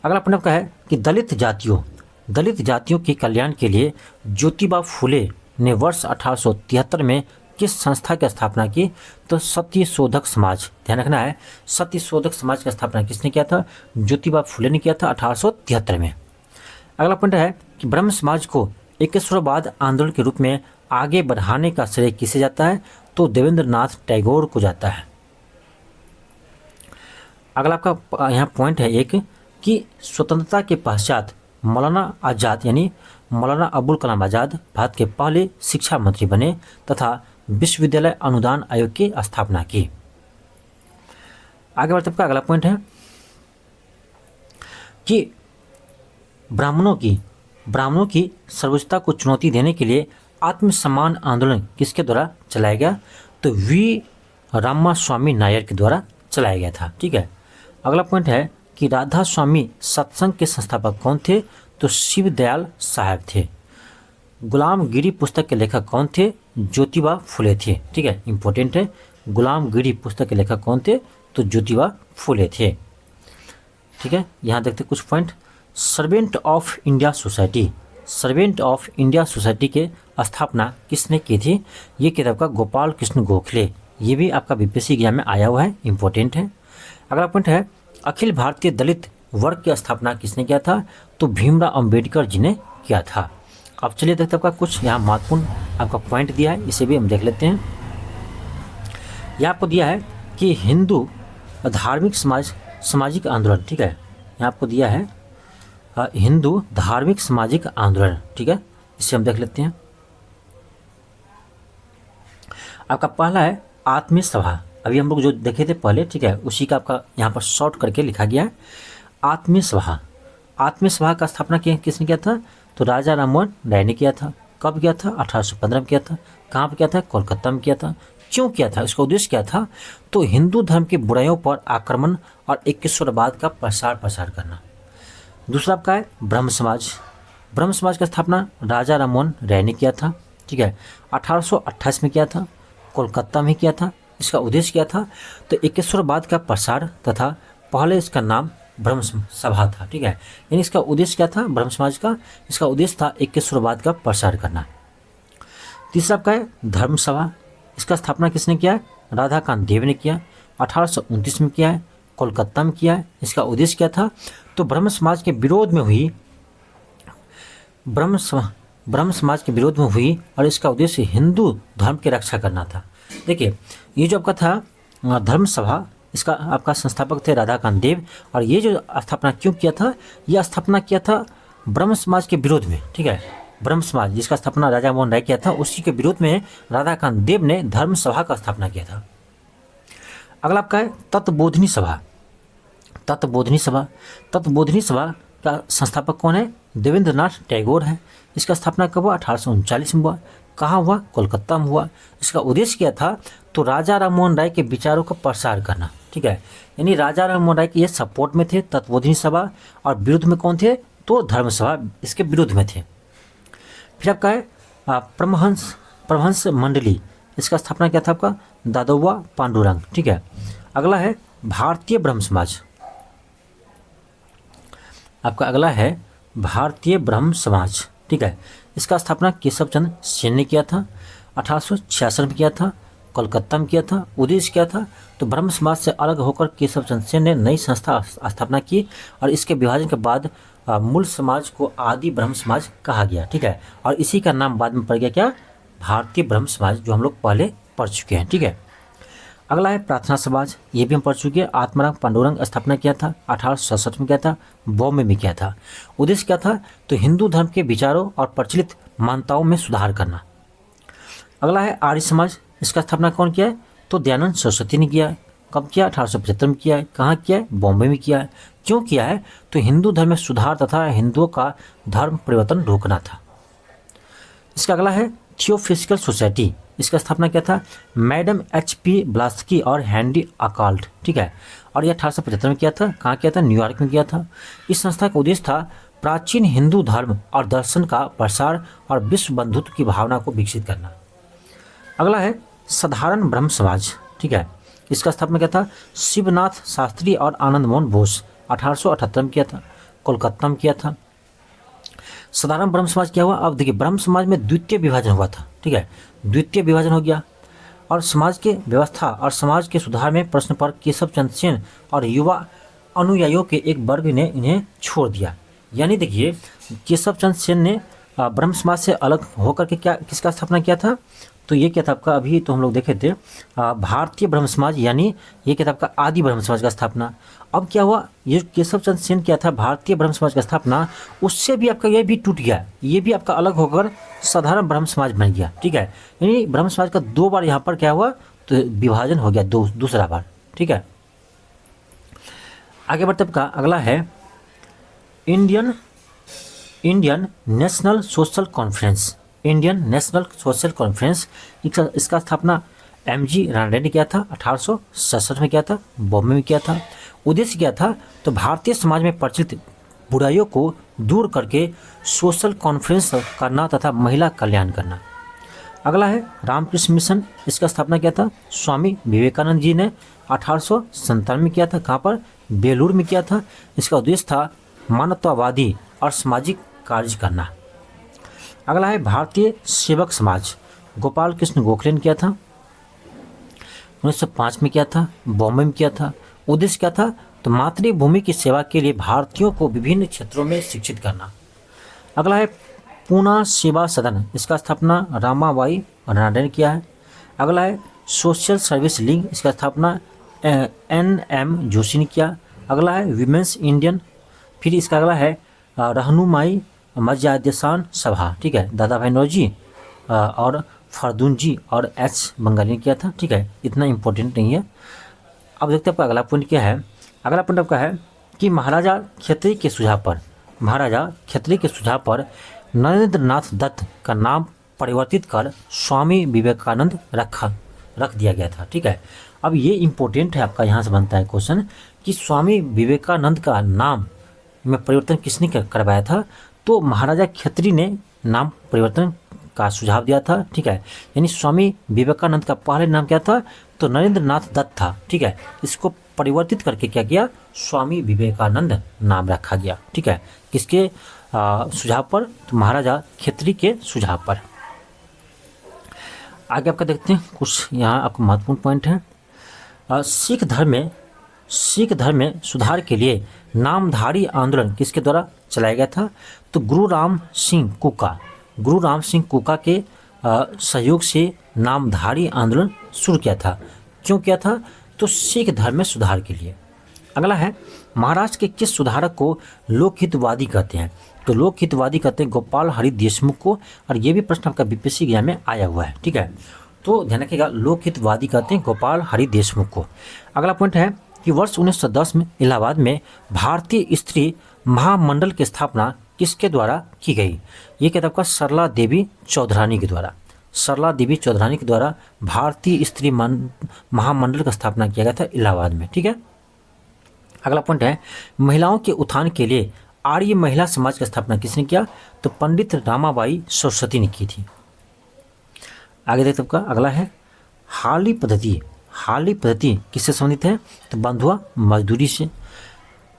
अगला पॉइंट का है कि दलित जातियों के कल्याण के लिए ज्योतिबा फुले ने वर्ष 1873 में किस संस्था की स्थापना की? तो सत्यशोधक समाज। ध्यान रखना है, सत्यशोधक समाज की स्थापना किसने किया था? ज्योतिबा फुले ने किया था 1873 में। अगला पॉइंट है कि ब्रह्म समाज को एकेश्वरवाद आंदोलन के रूप में आगे बढ़ाने का श्रेय किसे जाता है? तो देवेंद्रनाथ टैगोर को जाता है। अगला आपका यहाँ पॉइंट है एक कि स्वतंत्रता के पश्चात मौलाना आज़ाद यानी मौलाना अबुल कलाम आज़ाद भारत के पहले शिक्षा मंत्री बने तथा विश्वविद्यालय अनुदान आयोग की स्थापना की। आगे बढ़ते आपका अगला पॉइंट है कि ब्राह्मणों की सर्वोच्चता को चुनौती देने के लिए आत्मसम्मान आंदोलन किसके द्वारा चलाया गया? तो वी रामास्वामी नायर के द्वारा चलाया गया था। ठीक है, अगला पॉइंट है कि राधा स्वामी सत्संग के संस्थापक कौन थे? तो शिवदयाल साहब थे। गुलामगिरी पुस्तक के लेखक कौन थे? ज्योतिबा फुले थे। ठीक है, इंपॉर्टेंट है, गुलामगिरी पुस्तक के लेखक कौन थे? तो ज्योतिबा फुले थे। ठीक है, यहाँ देखते कुछ point. Servant of India society के स्थापना किसने की थी? ये किताब का गोपाल कृष्ण गोखले। ये भी आपका बीपीएससी एग्जाम में आया हुआ है, इंपॉर्टेंट है। अगला पॉइंट है अखिल भारतीय दलित वर्ग की स्थापना किसने किया था? तो भीमराव अंबेडकर जी ने किया था। अब चलिए देखते आपका कुछ यहाँ महत्वपूर्ण आपका पॉइंट दिया है, इसे भी हम देख लेते हैं। यहाँ आपको दिया है कि हिंदू धार्मिक सामाजिक आंदोलन। ठीक है, यहाँ आपको दिया है हिंदू धार्मिक सामाजिक आंदोलन। ठीक है, इसे हम देख लेते हैं। आपका पहला है आत्मीय सभा। अभी हम लोग जो देखे थे पहले, ठीक है, उसी का आपका यहाँ पर शॉर्ट करके लिखा गया है आत्मीय सभा। आत्मीय सभा का स्थापना किसने किया था? तो राजा राममोहन राय ने किया था। कब किया था? 1815 में किया था। कहाँ पर किया था? कोलकाता में किया था। क्यों किया था? इसका उद्देश्य क्या था? तो हिंदू धर्म की बुराइयों पर आक्रमण और एकेश्वरवाद का प्रसार करना। दूसरा आपका है ब्रह्म समाज का स्थापना राजा राममोहन राय ने किया था। ठीक है, 1828 में किया था, कोलकाता में किया था। इसका उद्देश्य क्या था? तो एकेश्वरवाद का प्रसार तथा पहले इसका नाम ब्रह्म सभा था। ठीक है, यानी इसका उद्देश्य क्या था ब्रह्म समाज का? इसका उद्देश्य था एकेश्वरवाद का प्रसार करना। तीसरा आपका है धर्म सभा। इसका स्थापना किसने किया है? राधाकांत देव ने किया। 1829 में किया है, कोलकाता में किया है। इसका उद्देश्य क्या था? तो ब्रह्म समाज के विरोध में हुई और इसका उद्देश्य हिंदू धर्म की रक्षा करना था। देखिए, ये जो आपका था धर्म सभा, इसका आपका संस्थापक थे राधाकांत देव। और ये जो स्थापना क्यों किया था? यह स्थापना किया था ब्रह्म समाज के विरोध में। ठीक है, ब्रह्म समाज जिसका स्थापना राजा मोहन राय किया था, उसी के विरोध में राधाकांत देव ने धर्म सभा का स्थापना किया था। अगला आपका है तत्वबोधिनी सभा का संस्थापक कौन है? देवेंद्रनाथ टैगोर है। इसका स्थापना कब हुआ? 1839 में हुआ। कहाँ हुआ? कोलकाता में हुआ। इसका उद्देश्य क्या था? तो राजा राममोहन राय के विचारों का प्रसार करना। ठीक है, यानी राजा राममोहन राय के ये सपोर्ट में थे तत्वबोधिनी सभा, और विरुद्ध में कौन थे? तो धर्म सभा इसके विरुद्ध में थे। फिर आपका है परमहंस मंडली। इसका स्थापना क्या था आपका? दादोबा पांडुरंग। ठीक है, अगला है भारतीय ब्रह्म समाज। आपका अगला है भारतीय ब्रह्म समाज। ठीक है, इसका स्थापना केशव चंद्र सेन ने किया था। 1866 में किया था, कोलकाता में किया था। उद्देश्य क्या था? तो ब्रह्म समाज से अलग होकर केशव चंद्र सेन ने नई संस्था स्थापना की और इसके विभाजन के बाद मूल समाज को आदि ब्रह्म समाज कहा गया। ठीक है, और इसी का नाम बाद में पड़ गया क्या? भारतीय ब्रह्म समाज, जो हम लोग पहले पढ़ चुके हैं। ठीक है, अगला है प्रार्थना समाज, ये भी हम पढ़ चुके हैं। आत्माराम पांडुरंग स्थापना किया था, 1867 में किया था, बॉम्बे में किया था। उद्देश्य क्या था? तो हिंदू धर्म के विचारों और प्रचलित मान्यताओं में सुधार करना। अगला है आर्य समाज, इसका स्थापना कौन किया है? तो दयानंद सरस्वती ने किया है। कब किया? 1875 में किया है। कहाँ किया है? बॉम्बे में किया है। क्यों किया है? तो हिंदू धर्म में सुधार तथा हिंदुओं का धर्म परिवर्तन रोकना था। इसका अगला है थियोफिजिकल सोसाइटी, इसका स्थापना क्या था? मैडम HP ब्लास्की और हेनरी अकाल्ट। ठीक है, और ये 1875 में किया था। कहाँ किया था? न्यूयॉर्क में किया था। इस संस्था का उद्देश्य था प्राचीन हिंदू धर्म और दर्शन का प्रसार और विश्व बंधुत्व की भावना को विकसित करना। अगला है साधारण ब्रह्म समाज। ठीक है, इसका स्थापना क्या था? शिवनाथ शास्त्री और आनंद मोहन बोस, 1878 में किया था, कोलकाता में किया था। साधारण ब्रह्म समाज क्या हुआ? अब देखिए, ब्रह्म समाज में द्वितीय विभाजन हुआ था। ठीक है, द्वितीय विभाजन हो गया और समाज के व्यवस्था और समाज के सुधार में प्रश्न पर केशव चंद्र सेन और युवा अनुयायियों के एक वर्ग ने इन्हें छोड़ दिया। यानी देखिए, केशव चंद्र सेन ने ब्रह्म समाज से अलग होकर के क्या किसका स्थापना किया था? तो ये क्या था आपका? अभी तो हम लोग देखे थे भारतीय ब्रह्म समाज, यानी ये क्या था आपका? आदि ब्रह्म समाज का स्थापना। अब क्या हुआ? ये केशव चंद्र सेन क्या था? भारतीय ब्रह्म समाज का स्थापना, उससे भी आपका ये भी टूट गया, ये भी आपका अलग होकर साधारण ब्रह्म समाज बन गया। ठीक है, यानी ब्रह्म समाज का दो बार यहाँ पर क्या हुआ? तो विभाजन हो गया, दूसरा बार। ठीक है, आगे बढ़ते का अगला है Indian national social conference. Indian national social conference, इसका स्थापना MG रानडे ने किया था, 1867 में किया था, बॉम्बे में किया था। उद्देश्य क्या था? तो भारतीय समाज में प्रचलित बुराइयों को दूर करके सोशल कॉन्फ्रेंस करना तथा महिला कल्याण करना। अगला है रामकृष्ण मिशन, इसका स्थापना किया था स्वामी विवेकानंद जी ने, 1897 में किया था। कहाँ पर? बेलूर में किया था। इसका उद्देश्य था मानवतावादी और सामाजिक कार्य करना। अगला है भारतीय सेवक समाज, गोपाल कृष्ण गोखले ने किया था, 1905 में किया था, बॉम्बे में किया था। उद्देश्य क्या था? तो मातृभूमि की सेवा के लिए भारतीयों को विभिन्न क्षेत्रों में शिक्षित करना। अगला है पूना सेवा सदन, इसका स्थापना रामाबाई रानडे ने किया है। अगला है सोशल सर्विस लीग, इसका स्थापना NM जोशी ने किया। अगला है विमेंस इंडियन, फिर इसका अगला है रहनुमाई मर्यादेशान सभा। ठीक है, दादा भाई नौरोजी और फरदून जी और H बंगाली ने किया था। ठीक है, इतना इम्पोर्टेंट नहीं है। अब देखते हैं आपका अगला पॉइंट क्या है। अगला पॉइंट आपका है कि महाराजा खत्री के सुझाव पर नरेंद्र नाथ दत्त का नाम परिवर्तित कर स्वामी विवेकानंद रख दिया गया था। ठीक है, अब ये इम्पोर्टेंट है आपका, यहाँ से बनता है क्वेश्चन कि स्वामी विवेकानंद का नाम में परिवर्तन किसने करवाया था? तो महाराजा खत्री ने नाम परिवर्तन का सुझाव दिया था। ठीक है, यानी स्वामी विवेकानंद का पहले नाम क्या था? तो नरेंद्र नाथ दत्त था। ठीक है, इसको परिवर्तित करके क्या किया? स्वामी विवेकानंद नाम रखा गया। ठीक है, किसके सुझाव पर? तो महाराजा खत्री के सुझाव पर। आगे आपका देखते हैं कुछ यहाँ आपको महत्वपूर्ण पॉइंट है। सिख धर्म में सुधार के लिए नामधारी आंदोलन किसके द्वारा चलाया गया था? तो गुरु राम सिंह कुका के सहयोग से नामधारी आंदोलन शुरू किया था। क्यों किया था? तो सिख धर्म में सुधार के लिए। अगला है महाराष्ट्र के किस सुधारक को लोकहितवादी कहते हैं? तो लोकहितवादी कहते हैं गोपाल हरि देशमुख को, और ये भी प्रश्न आपका BPSC एग्जाम में आया हुआ है। ठीक है, तो ध्यान रखिएगा, लोकहितवादी कहते हैं गोपाल हरि देशमुख को। अगला पॉइंट है कि वर्ष 1910 में इलाहाबाद में भारतीय स्त्री महामंडल की स्थापना किसके द्वारा की गई? ये क्या था आपका? सरला देवी चौधरानी के द्वारा भारतीय स्त्री महामंडल का स्थापना किया गया था इलाहाबाद में। ठीक है, अगला पॉइंट है महिलाओं के उत्थान के लिए आर्य महिला समाज की स्थापना किसने किया? तो पंडित रामाबाई सरस्वती ने की थी। आगे देखते आपका अगला है हाली पद्धति किससे संबंधित है? तो बंधुआ मजदूरी से।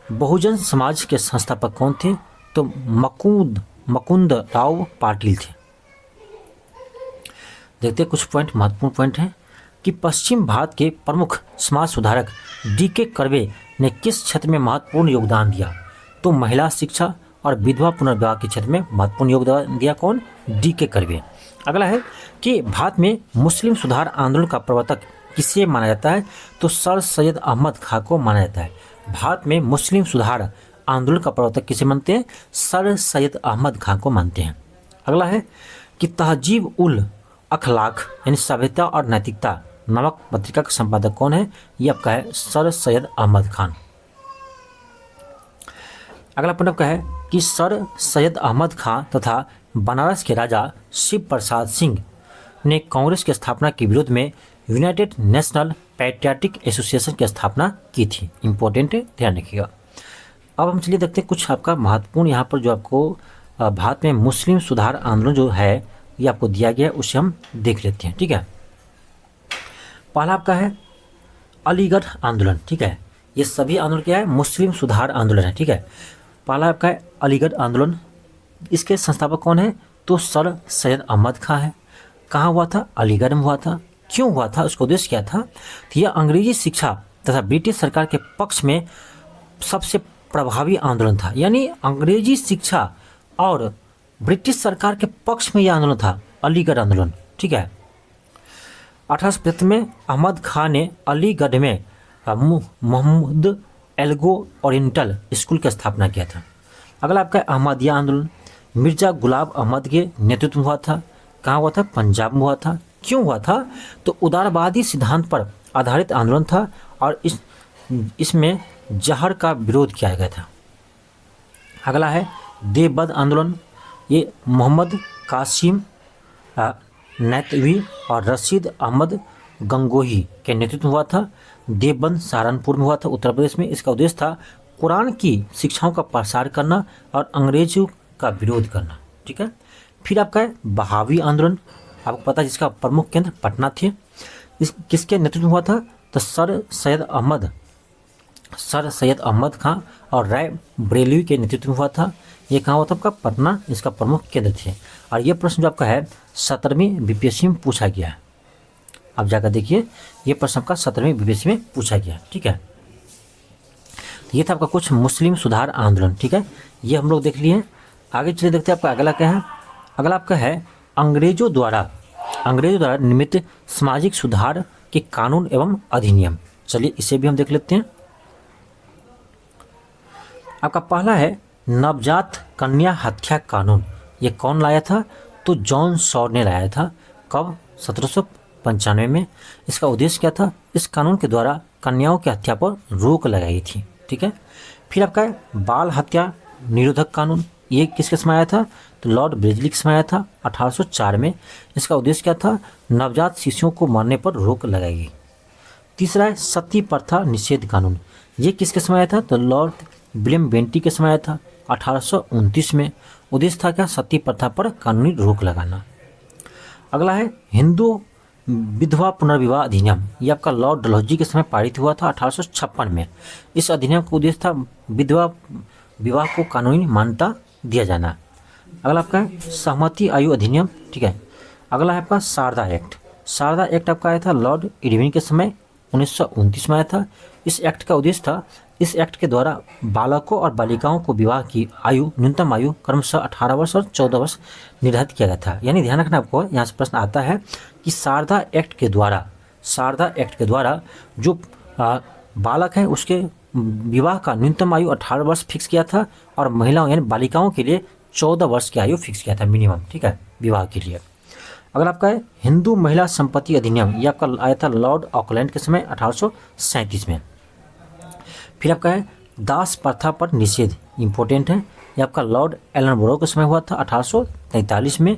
बहुजन समाज के संस्थापक कौन थे? तो मुकुंद राव पाटिल थे। देखते हैं कुछ पॉइंट, महत्वपूर्ण पॉइंट है कि पश्चिम भारत के प्रमुख समाज सुधारक डी.के. कर्वे ने किस क्षेत्र में महत्वपूर्ण योगदान दिया? तो महिला शिक्षा और विधवा पुनर्विवाह के क्षेत्र में महत्वपूर्ण योगदान दिया कौन? डी.के. कर्वे। अगला है कि भारत में मुस्लिम सुधार आंदोलन का प्रवर्तक किसे माना जाता है? तो सर सैयद अहमद खां को माना जाता है। भारत में मुस्लिम सुधार आंदोलन का प्रवर्तक किसे मानते हैं? सर सैयद अहमद खां को मानते हैं। अगला है कि तहजीब उल अखलाक यानी सभ्यता और नैतिकता नामक पत्रिका का संपादक कौन है? ये आपका है सर सैयद अहमद खान। अगला पॉइंट आपका है कि सर सैयद अहमद खां तथा बनारस के राजा शिव प्रसाद सिंह ने कांग्रेस की स्थापना के विरोध में यूनाइटेड नेशनल पैट्रियाटिक एसोसिएशन की स्थापना की थी। इंपॉर्टेंट है, ध्यान रखिएगा। अब हम चलिए देखते हैं कुछ आपका महत्वपूर्ण यहाँ पर जो आपको भारत में मुस्लिम सुधार आंदोलन जो है ये आपको दिया गया है, उसे हम देख लेते हैं। ठीक है, पहला आपका है अलीगढ़ आंदोलन। ठीक है, ये सभी आंदोलन क्या है? मुस्लिम सुधार आंदोलन है। ठीक है, पहला आपका है अलीगढ़ आंदोलन। इसके संस्थापक कौन है? तो सर सैयद अहमद खां है। कहाँ हुआ था? अलीगढ़ में हुआ था। क्यों हुआ था? उसका उद्देश्य क्या था? तो यह अंग्रेजी शिक्षा तथा ब्रिटिश सरकार के पक्ष में सबसे प्रभावी आंदोलन था। यानी अंग्रेजी शिक्षा और ब्रिटिश सरकार के पक्ष में यह आंदोलन था, अलीगढ़ आंदोलन। ठीक है, 1875 में अहमद खां ने अलीगढ़ में मोहम्मद एल्गो ओरिएंटल स्कूल की स्थापना किया था। अगला आपका अहमदिया आंदोलन मिर्जा गुलाब अहमद के नेतृत्व में हुआ था। कहाँ हुआ था? पंजाब में हुआ था। क्यों हुआ था? तो उदारवादी सिद्धांत पर आधारित आंदोलन था और इसमें जहर का विरोध किया गया था। अगला है देवबंद आंदोलन। ये मोहम्मद कासिम नैतवी और रशीद अहमद गंगोही के नेतृत्व में हुआ था। देवबंद सहारनपुर में हुआ था, उत्तर प्रदेश में। इसका उद्देश्य था कुरान की शिक्षाओं का प्रसार करना और अंग्रेजों का विरोध करना। ठीक है, फिर आपका है बहावी आंदोलन। आपको पता है जिसका प्रमुख केंद्र पटना थे। इस किसके नेतृत्व में हुआ था? तो सर सैयद अहमद खां और राय बरेलवी के नेतृत्व में हुआ था। ये कहाँ हुआ था? आपका पटना इसका प्रमुख केंद्र थे। और ये प्रश्न जो आपका है 17वीं बीपीएससी में पूछा गया है। आप जाकर देखिए, ये प्रश्न आपका 17वीं बीपीएससी में पूछा गया। ठीक है, ये था आपका कुछ मुस्लिम सुधार आंदोलन। ठीक है, ये हम लोग देख लिए हैं। आगे चलिए देखते हैं आपका अगला क्या है। अगला आपका है अंग्रेजों द्वारा निर्मित सामाजिक सुधार के कानून एवं अधिनियम। चलिए इसे भी हम देख लेते हैं। आपका पहला है नवजात कन्या हत्या कानून। ये कौन लाया था? तो जॉन सॉर ने लाया था। कब? 1795 में। इसका उद्देश्य क्या था? इस कानून के द्वारा कन्याओं की हत्या पर रोक लगाई थी। ठीक है, फिर आपका है बाल हत्या निरोधक कानून। ये किसके समय आया था? तो लॉर्ड ब्रेजली के समय आया था 1804 में। इसका उद्देश्य क्या था? नवजात शिशुओं को मरने पर रोक लगाई गई। तीसरा है सती प्रथा निषेध कानून। ये किसके समय आया था? तो लॉर्ड विलियम बेंटी के समय आया था 1829 में। उद्देश्य था क्या? सती प्रथा पर कानूनी रोक लगाना। अगला है हिंदू विधवा पुनर्विवाह अधिनियम। ये आपका लॉर्ड डलहौजी के समय पारित हुआ था 1856 में। इस अधिनियम का उद्देश्य था विधवा विवाह को कानूनी मान्यता दिया जाना। अगला आपका है सहमति आयु अधिनियम। ठीक है, अगला है आपका शारदा एक्ट। शारदा एक्ट आपका आया था लॉर्ड इरविन के समय 1929 में आया था। इस एक्ट का उद्देश्य था, इस एक्ट के द्वारा बालकों और बालिकाओं को विवाह की आयु न्यूनतम आयु क्रमशः 18 वर्ष और 14 वर्ष निर्धारित किया गया था। यानी ध्यान रखना आपको, यहाँ से प्रश्न आता है कि शारदा एक्ट के द्वारा जो बालक है उसके विवाह का न्यूनतम आयु 18 वर्ष फिक्स किया था और महिलाओं यानी बालिकाओं के लिए 14 वर्ष की आयु फिक्स किया था मिनिमम। ठीक है, विवाह के लिए। अगर आपका है हिंदू महिला संपत्ति अधिनियम। ये आपका आया था लॉर्ड ऑकलैंड के समय 1837 में। फिर आपका है दास प्रथा पर निषेध। इंपॉर्टेंट है, ये आपका लॉर्ड एलनबरो के समय हुआ था 1843 में।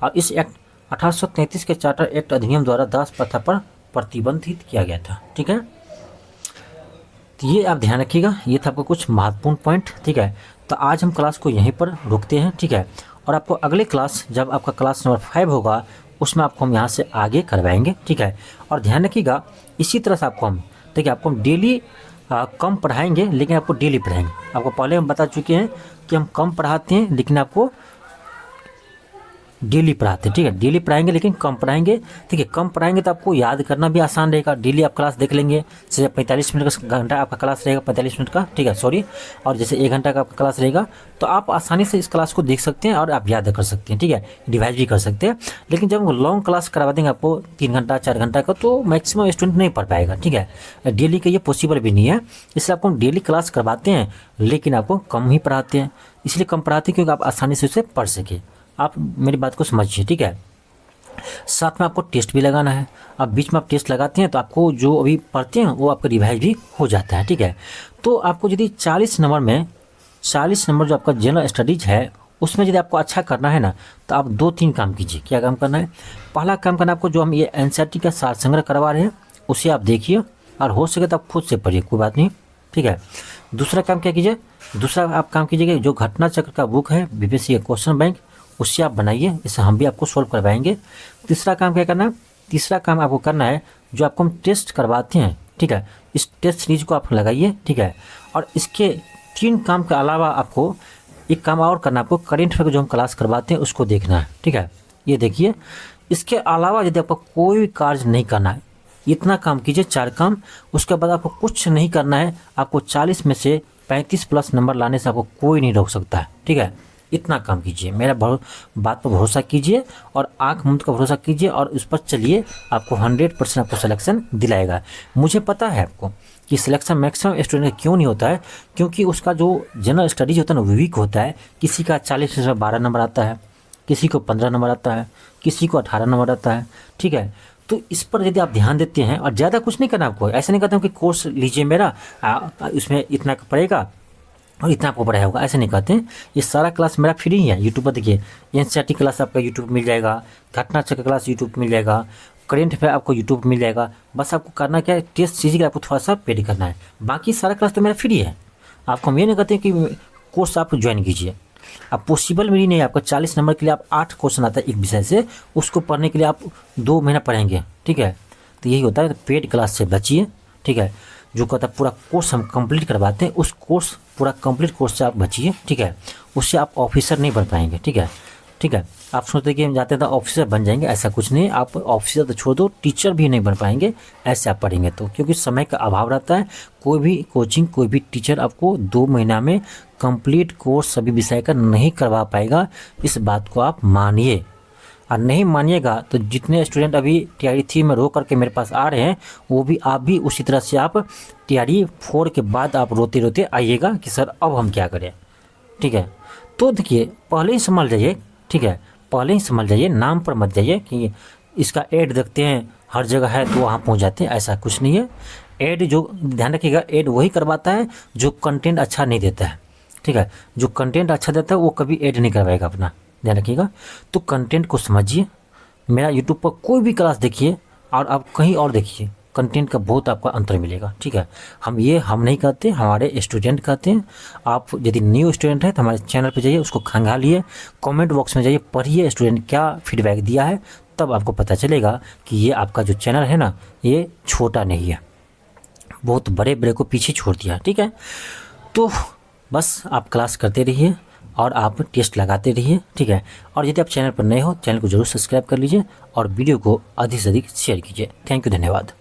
और इस एक्ट 1833 के चार्टर एक्ट अधिनियम द्वारा दास प्रथा पर प्रतिबंधित किया गया था। ठीक है, तो ये आप ध्यान रखिएगा। ये था आपका कुछ महत्वपूर्ण पॉइंट। ठीक है, तो आज हम क्लास को यहीं पर रोकते हैं। ठीक है, और आपको अगले क्लास जब आपका क्लास नंबर 5 होगा उसमें आपको हम यहाँ से आगे करवाएंगे। ठीक है, और ध्यान रखिएगा इसी तरह से आपको हम डेली कम पढ़ाएंगे लेकिन आपको डेली पढ़ाएंगे। आपको पहले हम बता चुके हैं कि हम कम पढ़ाते हैं लेकिन आपको डेली पढ़ाते हैं, ठीक है। डेली पढ़ाएंगे लेकिन कम पढ़ाएंगे, ठीक है। कम पढ़ाएंगे तो आपको याद करना भी आसान रहेगा। डेली आप क्लास देख लेंगे, जैसे 45 मिनट का घंटा आपका क्लास रहेगा, 45 मिनट का, ठीक है, सॉरी, और जैसे 1 घंटा का आपका क्लास रहेगा, तो आप आसानी से इस क्लास को देख सकते हैं और आप याद कर सकते हैं, ठीक है, रिवाइज भी कर सकते हैं। लेकिन जब लॉन्ग क्लास करवा देंगे आपको 3 घंटा 4 घंटा का, तो मैक्सिमम स्टूडेंट नहीं पढ़ पाएगा, ठीक है। डेली का ये पॉसिबल भी नहीं है, इसलिए आपको डेली क्लास करवाते हैं लेकिन आपको कम ही पढ़ाते हैं। इसलिए कम पढ़ाते हैं क्योंकि आप आसानी से उसे पढ़ सके। आप मेरी बात को समझिए, ठीक है। साथ में आपको टेस्ट भी लगाना है। अब बीच में आप टेस्ट लगाते हैं तो आपको जो अभी पढ़ते हैं वो आपका रिवाइज भी हो जाता है, ठीक है। तो आपको यदि 40 नंबर में 40 नंबर जो आपका जनरल स्टडीज है उसमें यदि आपको अच्छा करना है ना, तो आप 2-3 काम कीजिए। क्या काम करना है? पहला काम करना आपको, जो हम ये एनसीईआरटी का सार संग्रह करवा रहे हैं उसे आप देखिए और हो सके तो आप खुद से पढ़िए, कोई बात नहीं, ठीक है। दूसरा काम क्या कीजिए? दूसरा आप काम कीजिएगा, जो घटना चक्र का बुक है बीपीएससी का क्वेश्चन बैंक, उससे आप बनाइए, इससे हम भी आपको सॉल्व करवाएंगे। तीसरा काम क्या करना है? तीसरा काम आपको करना है, जो आपको हम टेस्ट करवाते हैं, ठीक है, इस टेस्ट सीरीज को आप लगाइए, ठीक है। और इसके 3 काम के अलावा आपको एक काम और करना है, आपको करेंट अफेयर जो हम क्लास करवाते हैं उसको देखना है, ठीक है। ये देखिए, इसके अलावा यदि आपको कोई कार्य नहीं करना है, इतना काम कीजिए, 4 काम। उसके बाद आपको कुछ नहीं करना है। आपको 40 में से 35 प्लस नंबर लाने से आपको कोई नहीं रोक सकता है, ठीक है। इतना काम कीजिए, मेरा बात पर भरोसा कीजिए और आंख मूंद का भरोसा कीजिए और उस पर चलिए, आपको 100% आपको सिलेक्शन दिलाएगा। मुझे पता है आपको कि सिलेक्शन मैक्सिमम स्टूडेंट क्यों नहीं होता है, क्योंकि उसका जो जनरल स्टडीज होता है ना वीक होता है। किसी का 40 में से 12 नंबर आता है, किसी को 15 नंबर आता है, किसी को 18 नंबर आता है, ठीक है। तो इस पर यदि आप ध्यान देते हैं, और ज़्यादा कुछ नहीं करना आपको, ऐसा नहीं कहता हूँ कि कोर्स लीजिए मेरा, उसमें इतना पड़ेगा और इतना आपको पढ़ाया होगा, ऐसे नहीं कहते हैं। ये सारा क्लास मेरा फ्री है, यूट्यूब पर देखिए। एनसीईआरटी क्लास आपका यूट्यूब मिल जाएगा, घटना चक्र क्लास यूट्यूब मिल जाएगा, करेंट अफेयर आपको यूट्यूब मिल जाएगा। बस आपको करना क्या है, टेस्ट सीरीज का आपको थोड़ा सा पेड करना है, बाकी सारा क्लास तो मेरा फ्री है। आपको हम ये नहीं कहते कि कोर्स आप ज्वाइन कीजिए। अब पॉसिबल मेरी नहीं है, आपका 40 नंबर के लिए आप 8 क्वेश्चन आता है एक विषय से, उसको पढ़ने के लिए आप 2 महीना पढ़ेंगे, ठीक है। तो यही होता है, तो पेड क्लास से बचिए, ठीक है। जो कहता है पूरा कोर्स हम कंप्लीट करवाते हैं, उस कोर्स पूरा कंप्लीट कोर्स से आप बचिए, ठीक है। उससे आप ऑफिसर नहीं बन पाएंगे, ठीक है, ठीक है। आप सोचते कि हम जाते हैं तो ऑफिसर बन जाएंगे, ऐसा कुछ नहीं। आप ऑफिसर तो छोड़ दो, टीचर भी नहीं बन पाएंगे ऐसे आप पढ़ेंगे तो, क्योंकि समय का अभाव रहता है। कोई भी कोचिंग, कोई भी टीचर आपको 2 महीना में कंप्लीट कोर्स सभी विषय का नहीं करवा पाएगा, इस बात को आप मानिए। और नहीं मानिएगा तो जितने स्टूडेंट अभी टीआरई 3 में रो करके मेरे पास आ रहे हैं, वो भी आप भी उसी तरह से आप टीआरई 4 के बाद आप रोते रोते आइएगा कि सर अब हम क्या करें, ठीक है। तो देखिए, पहले ही समझ जाइए, ठीक है, पहले ही समझ जाइए, नाम पर मत जाइए कि इसका ऐड देखते हैं हर जगह है तो वहाँ पहुँच जाते हैं, ऐसा कुछ नहीं है। ऐड जो ध्यान रखिएगा, ऐड वही करवाता है जो कंटेंट अच्छा नहीं देता है, ठीक है। जो कंटेंट अच्छा देता है वो कभी ऐड नहीं करवाएगा अपना, ध्यान रखिएगा। तो कंटेंट को समझिए, मेरा यूट्यूब पर कोई भी क्लास देखिए और आप कहीं और देखिए, कंटेंट का बहुत आपका अंतर मिलेगा, ठीक है। हम नहीं कहते, हमारे स्टूडेंट कहते हैं। आप यदि न्यू स्टूडेंट है तो हमारे चैनल पे जाइए, उसको खंगालिए, कमेंट बॉक्स में जाइए, पढ़िए स्टूडेंट क्या फीडबैक दिया है, तब आपको पता चलेगा कि ये आपका जो चैनल है ना, ये छोटा नहीं है, बहुत बड़े बड़े को पीछे छोड़ दिया, ठीक है। तो बस आप क्लास करते रहिए और आप टेस्ट लगाते रहिए, ठीक है। और यदि आप चैनल पर नए हो, चैनल को जरूर सब्सक्राइब कर लीजिए और वीडियो को अधिक से अधिक शेयर कीजिए। थैंक यू, धन्यवाद।